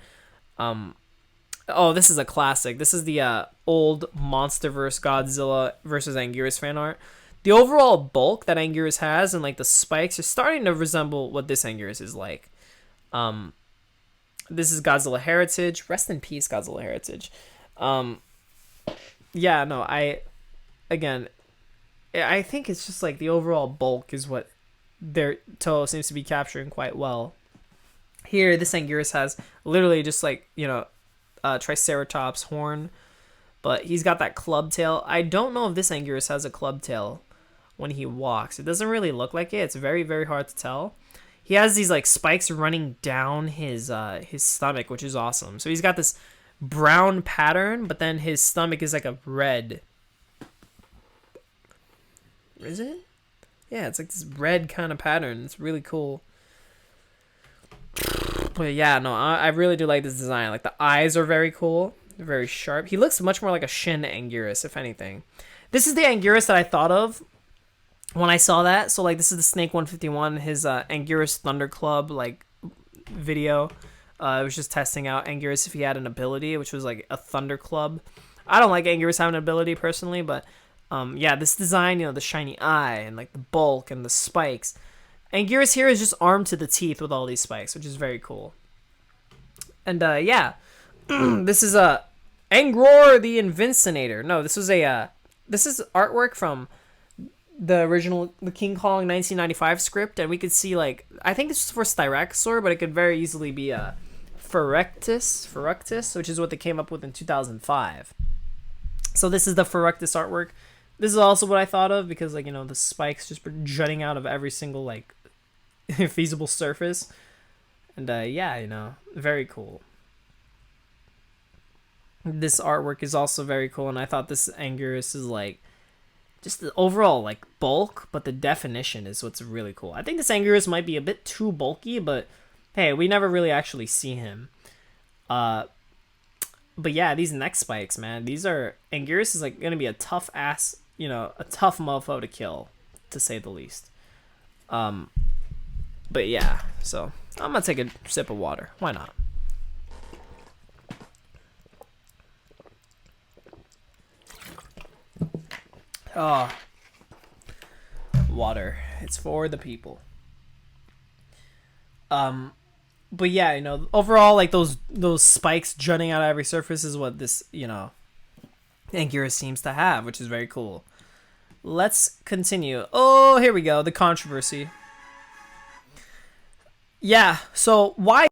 Oh, this is a classic. This is the old MonsterVerse Godzilla versus Anguirus fan art. The overall bulk that Anguirus has and like the spikes are starting to resemble what this Anguirus is like. This is Godzilla Heritage. Rest in peace, Godzilla Heritage. Yeah, no, I think it's just like the overall bulk is what their Toho seems to be capturing quite well. Here, this Anguirus has literally just like, you know, Triceratops horn, but he's got that club tail. I don't know if this Anguirus has a club tail when he walks. It doesn't really look like it. It's very, very hard to tell. He has these like spikes running down his stomach, which is awesome. So he's got this brown pattern, but then his stomach is like a red. Is it? Yeah, it's like this red kind of pattern. It's really cool. But yeah, no, I really do like this design. Like the eyes are very cool. They're very sharp. He looks much more like a Shin Anguirus, if anything. This is the Anguirus that I thought of when I saw that. So like this is the Snake 151, his Anguirus Thunder Club like video. It was just testing out Anguirus if he had an ability, which was like a Thunder Club. I don't like Anguirus having an ability personally, but Yeah, this design, you know, the shiny eye and like the bulk and the spikes. Anguirus here is just armed to the teeth with all these spikes, which is very cool. And yeah, this is a Angror the Invincinator. No, this was a this is artwork from the original the King Kong 1995 script, and we could see like I think this is for Styracosaur, but it could very easily be a Ferrectus, which is what they came up with in 2005. So this is the Ferrectus artwork. This is also what I thought of because like you know the spikes just jutting out of every single like feasible surface, and yeah, you know, very cool. This artwork is also very cool, and I thought this Anguirus is like just the overall like bulk, but the definition is what's really cool. I think this Anguirus might be a bit too bulky, but hey, we never really actually see him. But yeah, these neck spikes, man, these are Anguirus is like gonna be a tough ass, you know, a tough mofo to kill, to say the least. But yeah, so I'm gonna take a sip of water. Why not? Oh, water. It's for the people. But yeah, you know, overall, like those spikes jutting out of every surface is what this, you know, Anguirus seems to have, which is very cool. Let's continue. Oh, here we go. The controversy. Yeah. So why?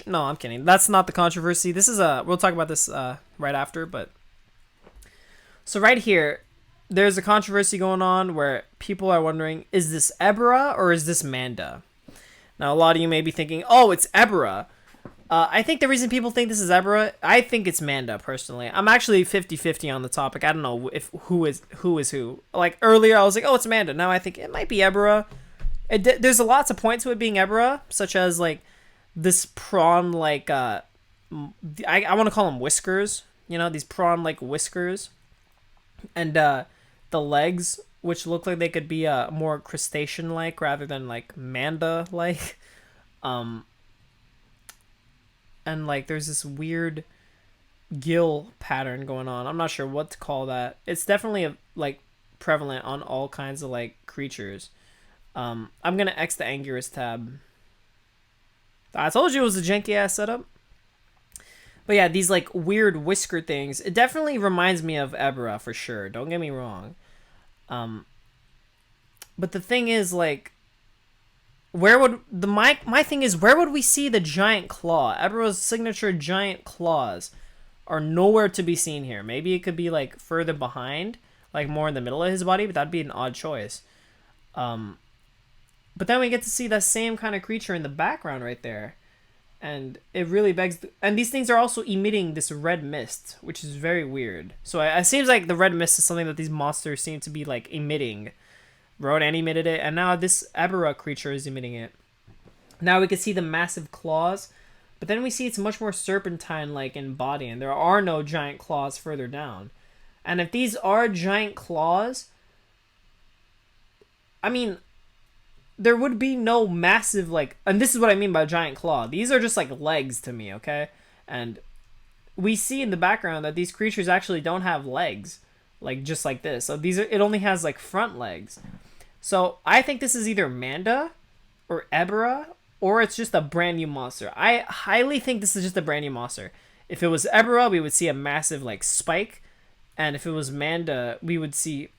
No, I'm kidding. That's not the controversy. This is we'll talk about this right after. But so right here, there's a controversy going on where people are wondering: is this Ebra or is this Manda? Now, a lot of you may be thinking, "Oh, it's Ebra." I think the reason people think this is Ebra, I think it's Manda, personally. I'm actually 50-50 on the topic. I don't know if who is who. Like, earlier, I was like, oh, it's Manda. Now I think it might be Ebra. There's a lot to point to it being Ebra, such as, like, this prawn, like, I want to call them whiskers. You know, these prawn-like whiskers. And the legs, which look like they could be more crustacean-like rather than, like, Manda-like. And like there's this weird gill pattern going on. I'm not sure what to call that. It's definitely like prevalent on all kinds of like creatures. I'm gonna X the Anguirus tab. I told you it was a janky ass setup. But yeah, these like weird whisker things. It definitely reminds me of Ebra for sure. Don't get me wrong. But the thing is like, where would my thing is, where would we see the giant claw? Ebra's signature giant claws are nowhere to be seen here. Maybe it could be like further behind, like more in the middle of his body, but that'd be an odd choice. But then we get to see that same kind of creature in the background right there, and it really begs. And these things are also emitting this red mist, which is very weird. So it seems like the red mist is something that these monsters seem to be like emitting. Rodan emitted it, and now this Ebra creature is emitting it. Now we can see the massive claws, but then we see it's much more serpentine-like in body, and there are no giant claws further down. And if these are giant claws, I mean, there would be no massive, like, and this is what I mean by giant claw. These are just like legs to me, okay? And we see in the background that these creatures actually don't have legs, like just like this. So it only has like front legs. So I think this is either Manda or Ebra, or it's just a brand new monster. I highly think this is just a brand new monster. If it was Ebra, we would see a massive like spike, and if it was Manda, we would see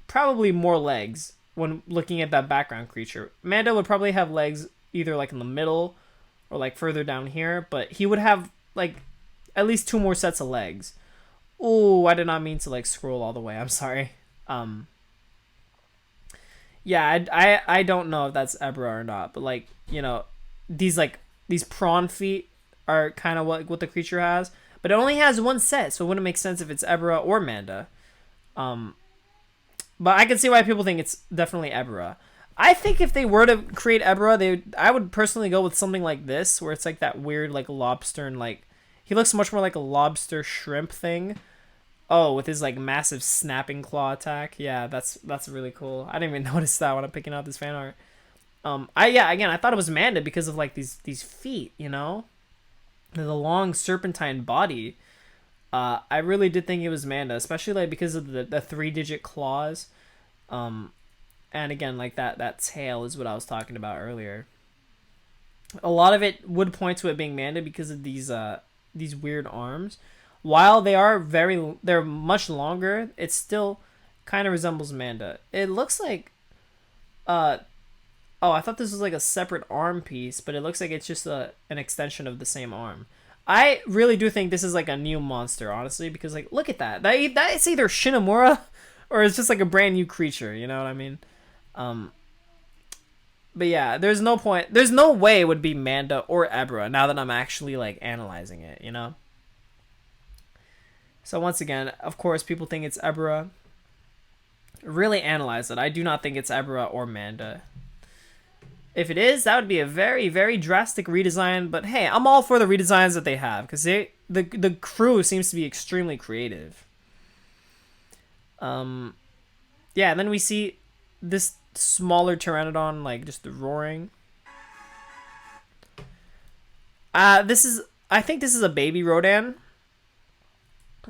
probably more legs when looking at that background creature. Manda would probably have legs either like in the middle or like further down here, but he would have like at least 2 more sets of legs. Oh, I did not mean to like scroll all the way. I'm sorry. Yeah, I don't know if that's Ebra or not, but like, you know, these prawn feet are kind of what the creature has, but it only has 1 set, so it wouldn't make sense if it's Ebra or Manda. But I can see why people think it's definitely Ebra. I think if they were to create Ebra, I would personally go with something like this, where it's like that weird like lobster and like he looks much more like a lobster shrimp thing. Oh, with his like massive snapping claw attack. Yeah, that's really cool. I didn't even notice that when I'm picking out this fan art. I thought it was Manda because of like these feet, you know? The long serpentine body. I really did think it was Manda, especially like because of the 3-digit claws. Um, and again, like that tail is what I was talking about earlier. A lot of it would point to it being Manda because of these weird arms. While they're much longer, it still kind of resembles Manda. It looks like uh oh, I thought this was like a separate arm piece, but it looks like it's just an extension of the same arm. I really do think this is like a new monster, honestly, because like look at that. That's either Shinamura or it's just like a brand new creature. You know what I mean? Um, but yeah, there's no point. There's no way it would be Manda or Ebra now that I'm actually like analyzing it. You know. So once again, of course, people think it's Ebra. Really analyze it. I do not think it's Ebra or Manda. If it is, that would be a very, very drastic redesign. But hey, I'm all for the redesigns that they have because the crew seems to be extremely creative. Yeah, and then we see this smaller pteranodon like just roaring. I think this is a baby Rodan.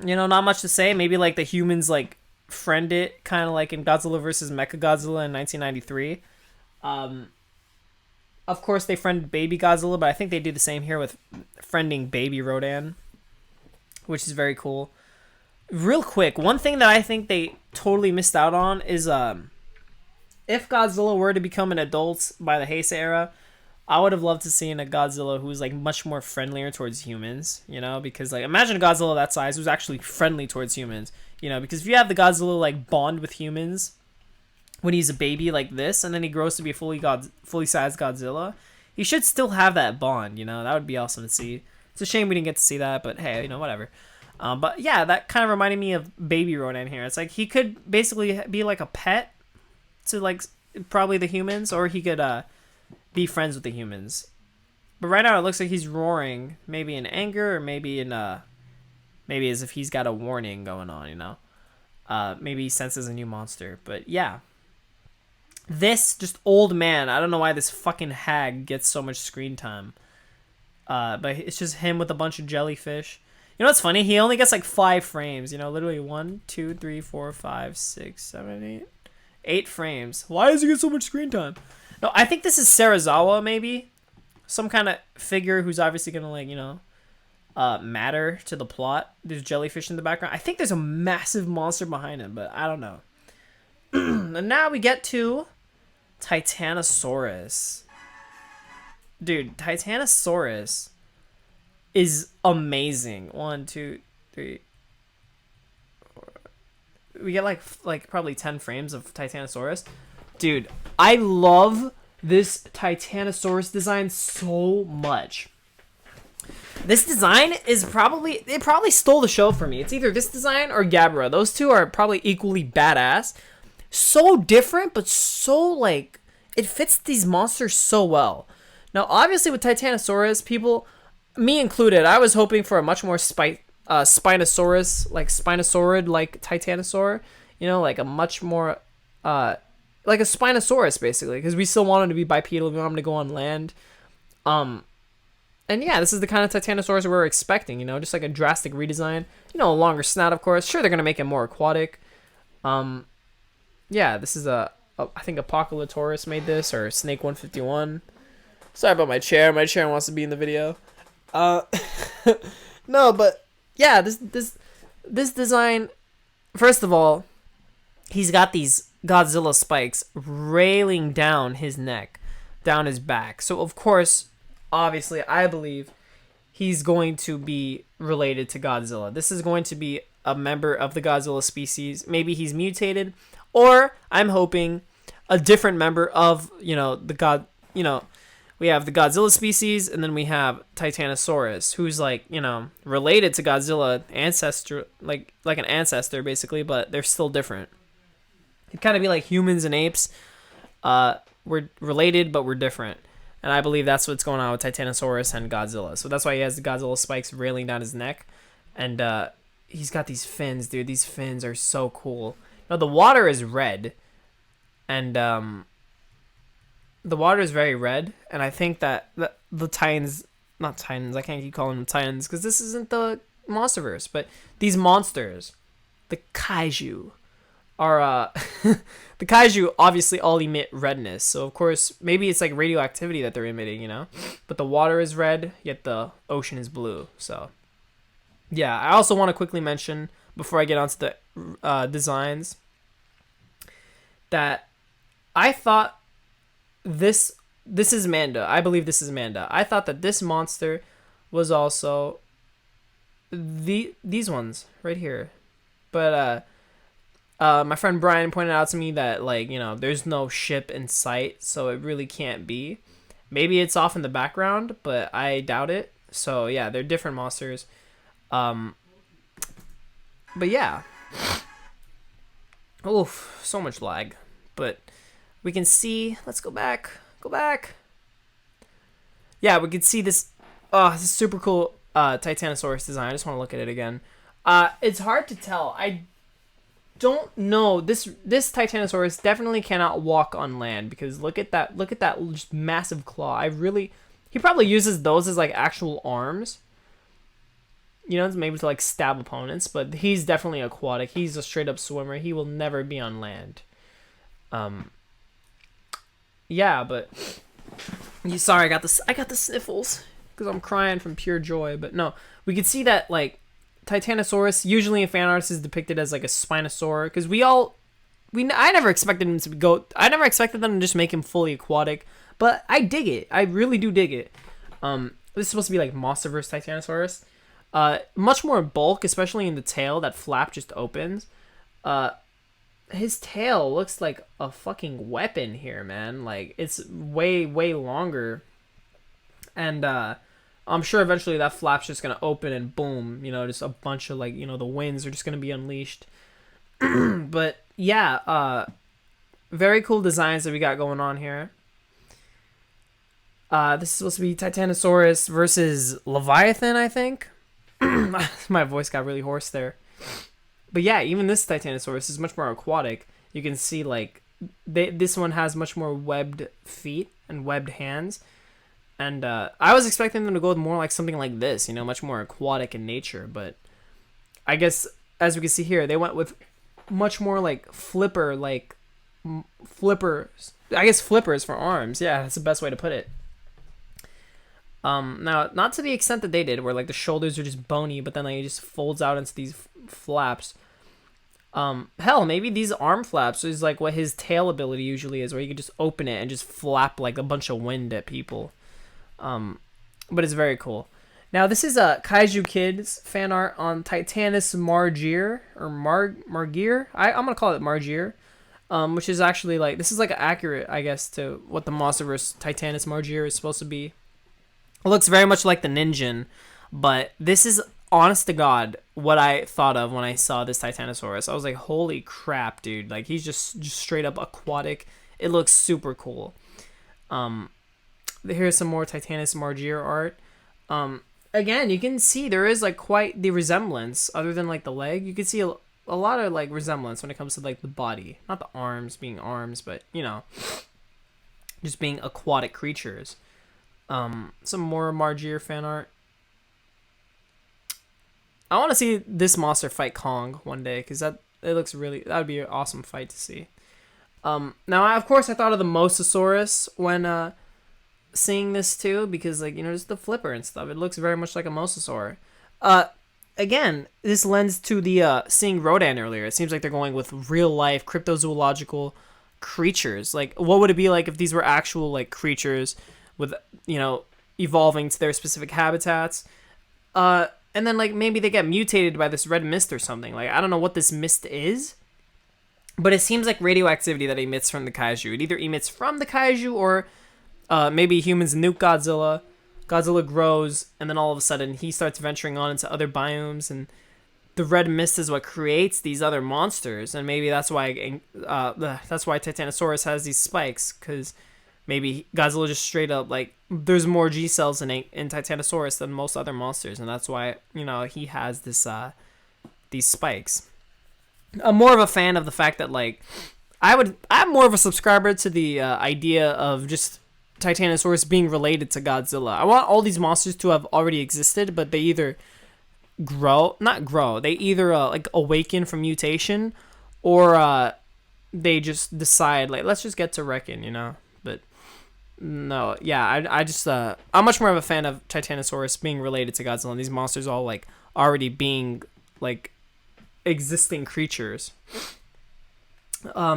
You know, not much to say. Maybe like the humans like friend it, kind of like in Godzilla vs. Mechagodzilla in 1993. Of course, they friend Baby Godzilla, but I think they do the same here with friending Baby Rodan, which is very cool. Real quick, one thing that I think they totally missed out on is if Godzilla were to become an adult by the Heisei era, I would have loved to see a Godzilla who's like much more friendlier towards humans, you know, because like imagine a Godzilla that size who's actually friendly towards humans, you know, because if you have the Godzilla like bond with humans when he's a baby like this, and then he grows to be a fully sized Godzilla, he should still have that bond, you know. That would be awesome to see. It's a shame we didn't get to see that, but hey, you know, whatever. But yeah, that kind of reminded me of Baby Rodan here. It's like he could basically be like a pet to like probably the humans, or he could be friends with the humans. But right now it looks like he's roaring, maybe in anger, or maybe in maybe as if he's got a warning going on, you know. Maybe he senses a new monster. But yeah. This just old man. I don't know why this fucking hag gets so much screen time. But it's just him with a bunch of jellyfish. You know what's funny? He only gets like 5 frames. You know, literally 1, 2, 3, 4, 5, 6, 7, 8. 8 frames. Why does he get so much screen time? No, I think this is Serizawa, maybe. Some kind of figure who's obviously gonna like, you know, matter to the plot. There's jellyfish in the background. I think there's a massive monster behind him, but I don't know. And now we get to Titanosaurus. Dude, Titanosaurus is amazing. 1, 2, 3, 4. We get like probably 10 frames of Titanosaurus. Dude, I love this Titanosaurus design so much. This design is probably stole the show for me. It's either this design or Gabra. Those two are probably equally badass. So different, but so like it fits these monsters so well. Now, obviously, with Titanosaurus, people, me included, I was hoping for a much more Spinosaurus, like Spinosaurid, like Titanosaur. You know, like a much more, like a Spinosaurus, basically, because we still want him to be bipedal. We want him to go on land. And yeah, this is the kind of Titanosaurus we're expecting. You know, just like a drastic redesign. You know, a longer snout, of course. Sure, they're gonna make it more aquatic. Yeah, this is I think Apocalyptosaurus made this, or Snake 151. Sorry about my chair. My chair wants to be in the video. No, but yeah, this design. First of all, he's got these Godzilla spikes railing down his neck, down his back. So of course, obviously, I believe he's going to be related to Godzilla. This is going to be a member of the Godzilla species. Maybe he's mutated. Or I'm hoping a different member of, you know, we have the Godzilla species, and then we have Titanosaurus, who's like, you know, related to Godzilla, ancestor, like an ancestor basically, but they're still different. It'd kind of be like humans and apes. We're related, but we're different. And I believe that's what's going on with Titanosaurus and Godzilla. So that's why he has the Godzilla spikes railing down his neck. And he's got these fins, dude. These fins are so cool. No, the water is red, and the water is very red, and I think that the Titans, not Titans, I can't keep calling them Titans, because this isn't the monsterverse. But these monsters, the kaiju, are the kaiju obviously all emit redness. So of course maybe it's like radioactivity that they're emitting, you know. But the water is red, yet the ocean is blue. So yeah, I also want to quickly mention before I get onto the designs that I thought this is Manda. I believe this is Manda. I thought that this monster was also these ones right here. But my friend Brian pointed out to me that, like, you know, there's no ship in sight, so it really can't be. Maybe it's off in the background, but I doubt it. So yeah, they're different monsters. But yeah. Oof, so much lag. But we can see, let's go back. Yeah, we can see this this is super cool Titanosaurus design. I just want to look at it again. It's hard to tell. I don't know. This Titanosaurus definitely cannot walk on land, because look at that just massive claw. He probably uses those as like actual arms. You know, maybe to like stab opponents, but he's definitely aquatic. He's a straight up swimmer. He will never be on land. Yeah, but sorry, I got the sniffles because I'm crying from pure joy. But no, we could see that like Titanosaurus usually in fan art is depicted as like a Spinosaur, because I never expected him to go. I never expected them to just make him fully aquatic, but I dig it. I really do dig it. This is supposed to be like Mosasaurus Titanosaurus. Much more bulk, especially in the tail. That flap just opens. His tail looks like a fucking weapon here, man. Like, it's way longer. And I'm sure eventually that flap's just gonna open and boom, you know, just a bunch of, like, you know, the winds are just gonna be unleashed. But yeah, very cool designs that we got going on here. This is supposed to be Titanosaurus versus Leviathan, I think. My voice got really hoarse there. But yeah, even this Titanosaurus is much more aquatic. You can see, like, this one has much more webbed feet and webbed hands. And I was expecting them to go with more like something like this, you know, much more aquatic in nature. But I guess, as we can see here, they went with much more like flippers. I guess flippers for arms. Yeah, that's the best way to put it. Now, not to the extent that they did, where like the shoulders are just bony, but then like it just folds out into these flaps. Hell, maybe these arm flaps is like what his tail ability usually is, where you can just open it and just flap like a bunch of wind at people. But it's very cool. Now, this is a Kaiju Kids fan art on Titanus Margir, or Margir. I'm gonna call it Margir, which is actually like, this is like accurate, I guess, to what the Mosasaurus Titanus Margir is supposed to be. It looks very much like the Ninjan, but this is, honest to God, what I thought of when I saw this Titanosaurus. I was like, holy crap, dude. Like, he's just straight up aquatic. It looks super cool. Here's some more Titanus Margir art. Again, you can see there is like quite the resemblance, other than like the leg. You can see a lot of like resemblance when it comes to like the body. Not the arms being arms, but, you know, just being aquatic creatures. Some more Margir fan art. I want to see this monster fight Kong one day, because that would be an awesome fight to see. Now, of course, I thought of the Mosasaurus when seeing this too, because, like, you know, just the flipper and stuff. It looks very much like a Mosasaur. Again, this lends to the seeing Rodan earlier. It seems like they're going with real life cryptozoological creatures. Like, what would it be like if these were actual like creatures with, you know, evolving to their specific habitats? And then, like, maybe they get mutated by this red mist or something. Like, I don't know what this mist is, but it seems like radioactivity that emits from the kaiju. It either emits from the kaiju, or maybe humans nuke Godzilla. Godzilla grows, and then all of a sudden he starts venturing on into other biomes, and the red mist is what creates these other monsters. And maybe that's why Titanosaurus has these spikes, because maybe Godzilla just straight up, like, there's more G cells in Titanosaurus than most other monsters, and that's why, you know, he has this these spikes. I'm more of a fan of the fact that, like, I'm more of a subscriber to the idea of just Titanosaurus being related to Godzilla. I want all these monsters to have already existed, but they either not grow. They either like awaken from mutation, or they just decide like let's just get to wrecking, you know. But no, yeah, I just I'm much more of a fan of Titanosaurus being related to Godzilla. And these monsters all like already being like existing creatures.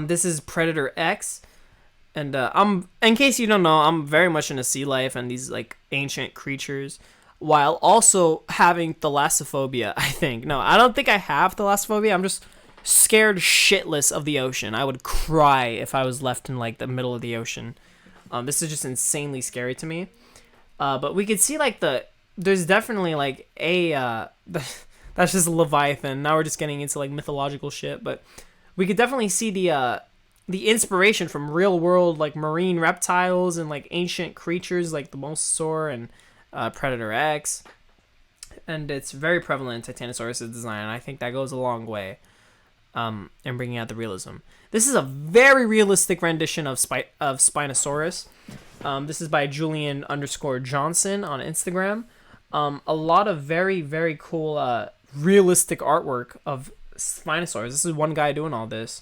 This is Predator X, and I'm, in case you don't know, I'm very much into sea life and these like ancient creatures, while also having thalassophobia. I think no, I don't think I have thalassophobia. I'm just scared shitless of the ocean. I would cry if I was left in like the middle of the ocean. This is just insanely scary to me. But we could see like there's definitely like that's just Leviathan. Now we're just getting into like mythological shit, but we could definitely see the inspiration from real world like marine reptiles and like ancient creatures like the Mosasaurus and Predator X, and it's very prevalent in Titanosaurus design. And I think that goes a long way in bringing out the realism. This is a very realistic rendition of Spinosaurus. This is by Julian_Johnson on Instagram. A lot of very, very cool realistic artwork of Spinosaurus. This is one guy doing all this.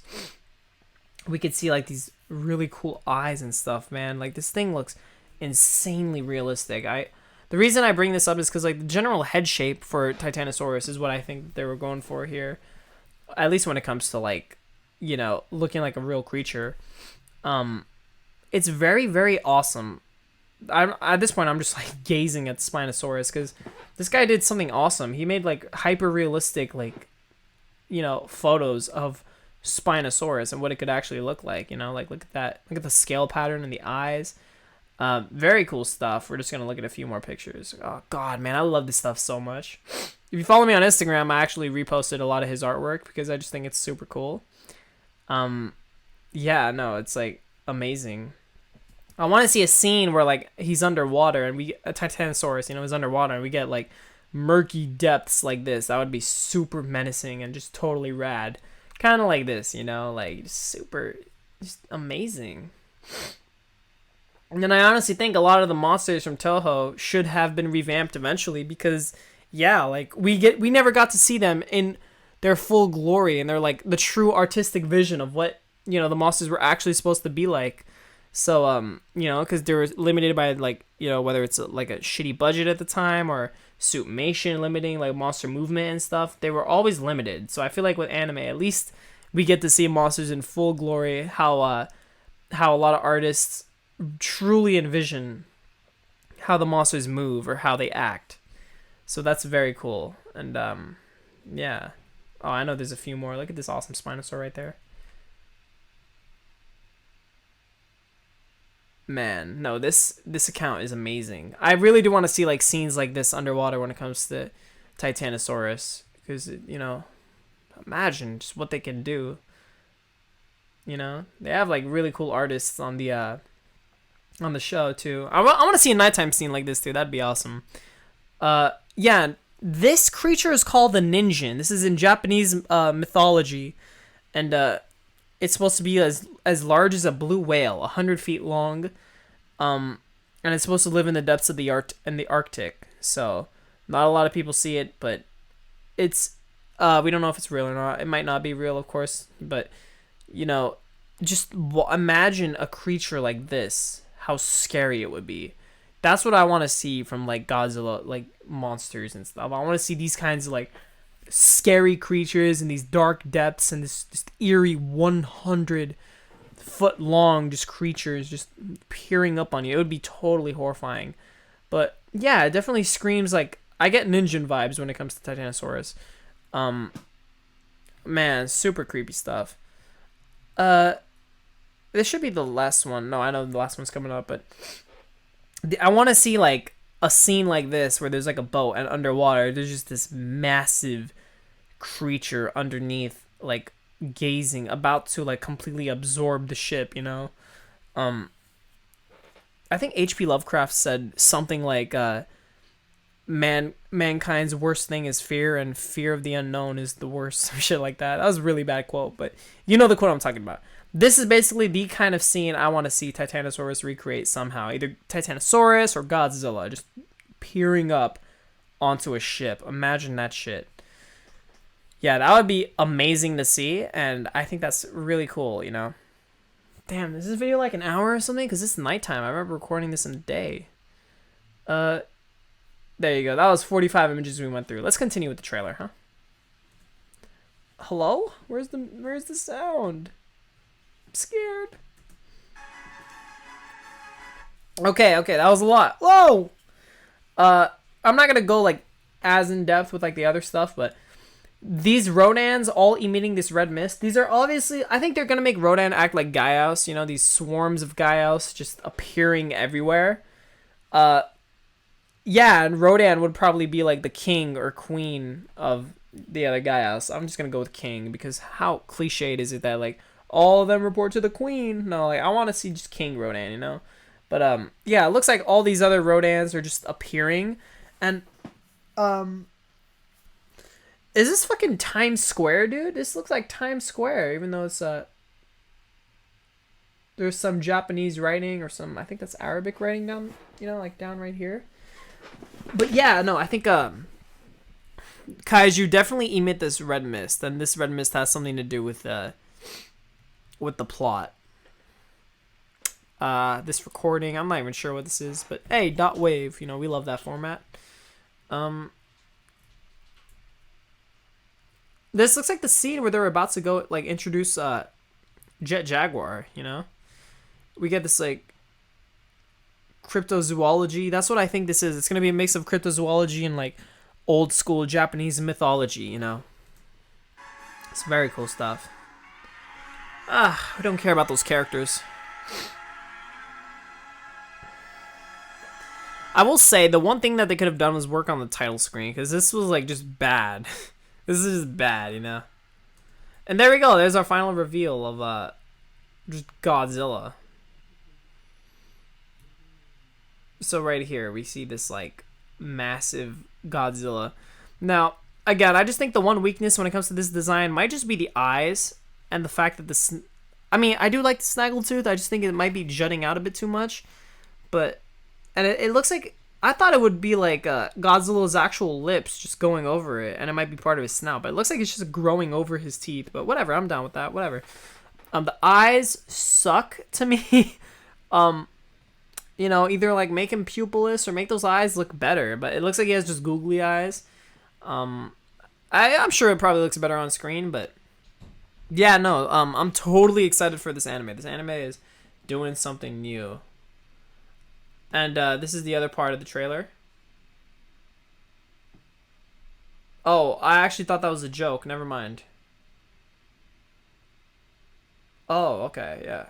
We could see like these really cool eyes and stuff, man. Like this thing looks insanely realistic. The reason I bring this up is because like the general head shape for Titanosaurus is what I think they were going for here. At least when it comes to like, you know, looking like a real creature. It's very, very awesome. At this point, I'm just like gazing at Spinosaurus because this guy did something awesome. He made like hyper realistic, like, you know, photos of Spinosaurus and what it could actually look like. You know, like look at that, look at the scale pattern in the eyes. Very cool stuff. We're just gonna look at a few more pictures. Oh God, man, I love this stuff so much. If you follow me on Instagram, I actually reposted a lot of his artwork because I just think it's super cool. Yeah, no, it's like amazing. I want to see a scene where like he's underwater and a Titanosaurus, you know, is underwater and we get like murky depths like this. That would be super menacing and just totally rad. Kind of like this, you know, like super, just amazing. And then I honestly think a lot of the monsters from Toho should have been revamped eventually because, yeah, like we never got to see them in their full glory and they're like the true artistic vision of what, you know, the monsters were actually supposed to be like. So, you know, because they were limited by, like, you know, whether it's like a shitty budget at the time or suitmation limiting, like, monster movement and stuff, they were always limited. So I feel like with anime, at least we get to see monsters in full glory, how a lot of artists truly envision how the monsters move or how they act. So that's very cool. And, yeah. Oh, I know there's a few more. Look at this awesome Spinosaur right there. Man, no, this account is amazing. I really do want to see like scenes like this underwater when it comes to Titanosaurus, because you know, imagine just what they can do. You know, they have like really cool artists on the show too. I want to see a nighttime scene like this too. That'd be awesome. Yeah, this creature is called the Ninjan. This is in Japanese mythology, and it's supposed to be as large as a blue whale, 100 feet long, and it's supposed to live in the depths of the Arctic. So, not a lot of people see it, but it's we don't know if it's real or not. It might not be real, of course, but you know, just imagine a creature like this. How scary it would be. That's what I want to see from like Godzilla, like monsters and stuff. I want to see these kinds of like scary creatures in these dark depths and this just eerie 100-foot long just creatures just peering up on you. It would be totally horrifying. But yeah, it definitely screams like I get Ninjan vibes when it comes to Titanosaurus. Man, super creepy stuff. This should be the last one. No, I know the last one's coming up, but I want to see like a scene like this where there's like a boat and underwater there's just this massive creature underneath, like gazing, about to like completely absorb the ship, you know. I think H.P. Lovecraft said something like mankind's worst thing is fear and fear of the unknown is the worst, some shit like that. That was a really bad quote, but you know the quote I'm talking about. This is basically the kind of scene I want to see Titanosaurus recreate somehow. Either Titanosaurus or Godzilla just peering up onto a ship. Imagine that shit. Yeah, that would be amazing to see, and I think that's really cool, you know? Damn, is this video like an hour or something? Because it's nighttime. I remember recording this in the day. There you go. That was 45 images we went through. Let's continue with the trailer, huh? Hello? Where's the sound? I'm scared. Okay, that was a lot. Whoa! I'm not gonna go like as in depth with like the other stuff, but these Rodans all emitting this red mist. These are obviously, I think they're gonna make Rodan act like Gaius, you know, these swarms of Gaius just appearing everywhere. Yeah, and Rodan would probably be like the king or queen of the other Gaius. I'm just gonna go with king because how cliched is it that like all of them report to the queen? No, like I want to see just King Rodan, you know. But yeah, it looks like all these other Rodans are just appearing, and is this fucking Times Square, dude? This looks like Times Square, even though it's there's some Japanese writing or some, I think that's Arabic writing down, you know, like down right here. But yeah, no, I think Kaiju definitely emit this red mist, and this red mist has something to do with the plot. This recording, I'm not even sure what this is, but hey, dot wave, you know, we love that format. This looks like the scene where they're about to go like introduce Jet Jaguar, you know? We get this like cryptozoology. That's what I think this is. It's gonna be a mix of cryptozoology and like old school Japanese mythology, you know? It's very cool stuff. I don't care about those characters. I will say the one thing that they could have done was work on the title screen, because this was like just bad. This is just bad, you know. And there we go. There's our final reveal of just Godzilla. So right here we see this like massive Godzilla. Now again, I just think the one weakness when it comes to this design might just be the eyes and the fact that this. I mean, I do like the snaggletooth. I just think it might be jutting out a bit too much, but. And it looks like, I thought it would be like Godzilla's actual lips just going over it, and it might be part of his snout, but it looks like it's just growing over his teeth, but whatever, I'm down with that, whatever. The eyes suck to me. You know, either like make him pupilless or make those eyes look better, but it looks like he has just googly eyes. I'm sure it probably looks better on screen, but yeah, no, I'm totally excited for this anime. This anime is doing something new. And this is the other part of the trailer. Oh, I actually thought that was a joke. Never mind. Oh, okay, yeah.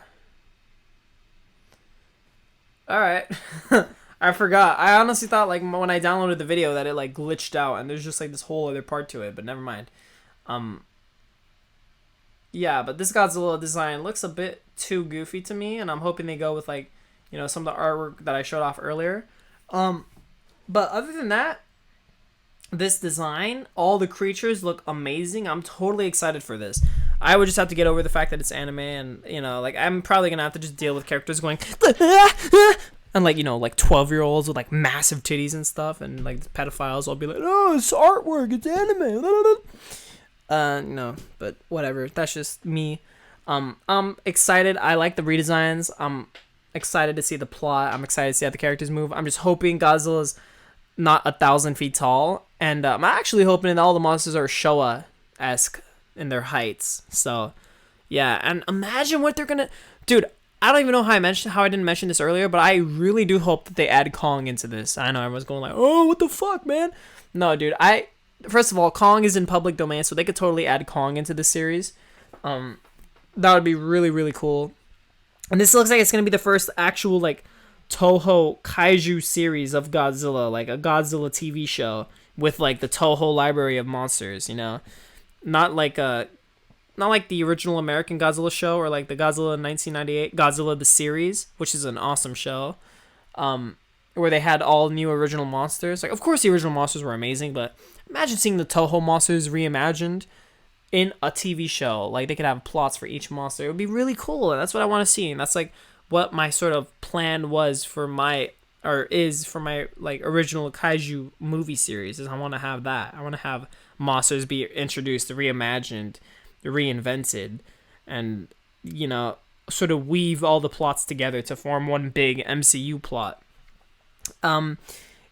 Alright. I forgot. I honestly thought, like, when I downloaded the video that it, like, glitched out and there's just, like, this whole other part to it, but never mind. Yeah, but this Godzilla design looks a bit too goofy to me, and I'm hoping they go with, like, you know, some of the artwork that I showed off earlier. But other than that, this design, all the creatures look amazing. I'm totally excited for this. I would just have to get over the fact that it's anime, and, you know, like, I'm probably gonna have to just deal with characters going, and, like, you know, like, 12-year-olds with, like, massive titties and stuff, and, like, the pedophiles will be like, oh, it's artwork, it's anime, no, but whatever, that's just me. I'm excited. I like the redesigns. I'm excited to see the plot. I'm excited to see how the characters move. I'm just hoping Godzilla's not 1,000 feet tall, and I'm actually hoping that all the monsters are Showa-esque in their heights. So yeah, and imagine what they're gonna, dude. I don't even know how I didn't mention this earlier, but I really do hope that they add Kong into this. I know everyone's going like, oh, what the fuck, man? No, dude. First of all, Kong is in public domain, so they could totally add Kong into this series. That would be really, really cool. And this looks like it's going to be the first actual, like, Toho Kaiju series of Godzilla, like a Godzilla TV show with, like, the Toho library of monsters, you know? Not like the original American Godzilla show or, like, the Godzilla 1998, Godzilla the series, which is an awesome show, where they had all new original monsters. Like, of course the original monsters were amazing, but imagine seeing the Toho monsters reimagined in a TV show. Like, they could have plots for each monster. It would be really cool, and that's what I want to see, and that's like what my sort of plan was for my or is for my like original kaiju movie series. Is I want to have that. I want to have monsters be introduced, reimagined, reinvented, and you know, sort of weave all the plots together to form one big MCU plot.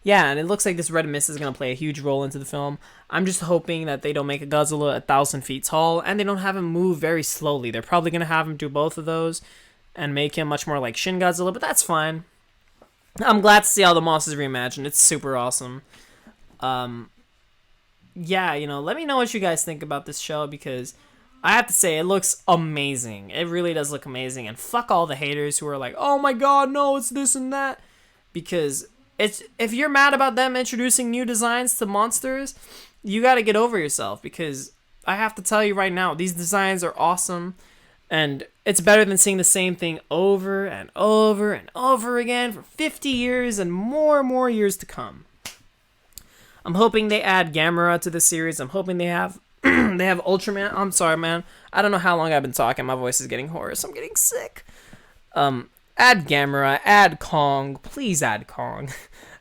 Yeah, and it looks like this red mist is going to play a huge role into the film. I'm just hoping that they don't make a Godzilla 1,000 feet tall, and they don't have him move very slowly. They're probably going to have him do both of those and make him much more like Shin Godzilla, but that's fine. I'm glad to see all the monsters reimagined. It's super awesome. Yeah, you know, let me know what you guys think about this show, because I have to say, it looks amazing. It really does look amazing, and fuck all the haters who are like, oh my god, no, it's this and that, because it's, if you're mad about them introducing new designs to monsters, you got to get over yourself, because I have to tell you right now, these designs are awesome, and it's better than seeing the same thing over and over and over again for 50 years and more years to come. I'm hoping they add Gamera to the series. I'm hoping they have they have Ultraman. I'm sorry, man. I don't know how long I've been talking. My voice is getting hoarse. I'm getting sick. Add Gamera, add Kong, please add Kong.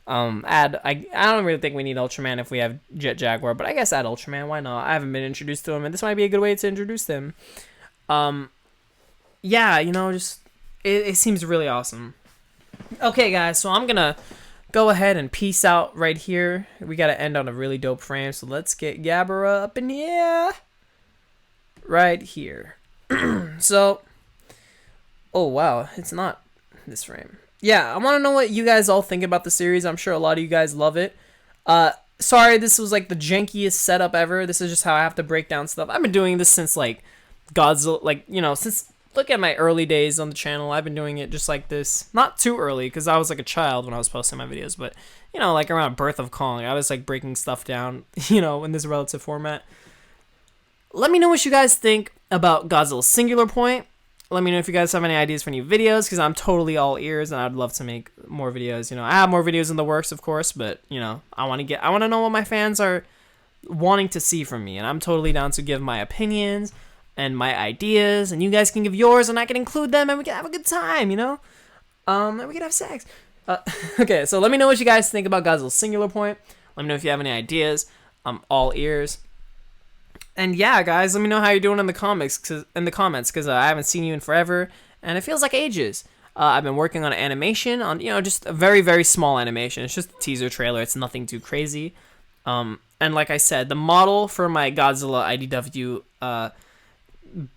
I don't really think we need Ultraman if we have Jet Jaguar, but I guess add Ultraman, why not? I haven't been introduced to him, and this might be a good way to introduce them. Yeah, you know, just, it seems really awesome. Okay, guys, so I'm gonna go ahead and peace out right here. We gotta end on a really dope frame, so let's get Gamera up in here. Right here. So, oh wow, it's not this frame. Yeah, I want to know what you guys all think about the series. I'm sure a lot of you guys love it. Sorry, this was like the jankiest setup ever. This is just how I have to break down stuff. I've been doing this since like Godzilla, like, you know, since, look at my early days on the channel. I've been doing it just like this. Not too early, because I was like a child when I was posting my videos, but, you know, like around Birth of Kong, I was like breaking stuff down, you know, in this relative format. Let me know what you guys think about Godzilla Singular Point. Let me know if you guys have any ideas for new videos, because I'm totally all ears, and I'd love to make more videos. You know, I have more videos in the works, of course, but, you know, I want to know what my fans are wanting to see from me, and I'm totally down to give my opinions and my ideas, and you guys can give yours, and I can include them, and we can have a good time, you know? And we can have sex. Okay, so let me know what you guys think about Godzilla Singular Point. Let me know if you have any ideas. I'm all ears. And yeah, guys, let me know how you're doing in the comments, because I haven't seen you in forever, and it feels like ages. I've been working on an animation, on, you know, just a very, very small animation. It's just a teaser trailer. It's nothing too crazy. And like I said, the model for my Godzilla IDW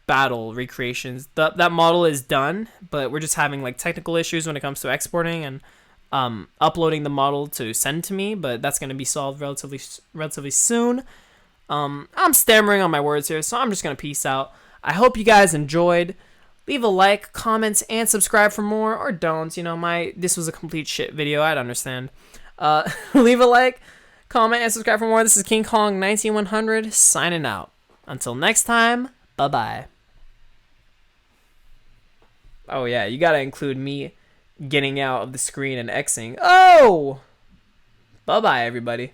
battle recreations, that model is done, but we're just having like technical issues when it comes to exporting and uploading the model to send to me, but that's going to be solved relatively soon. I'm stammering on my words here, so I'm just going to peace out. I hope you guys enjoyed. Leave a like, comment, and subscribe for more, or don't. You know, this was a complete shit video. I'd understand. Leave a like, comment, and subscribe for more. This is King Kong 19100 signing out. Until next time, bye-bye. Oh, yeah, you got to include me getting out of the screen and Xing. Oh! Bye-bye, everybody.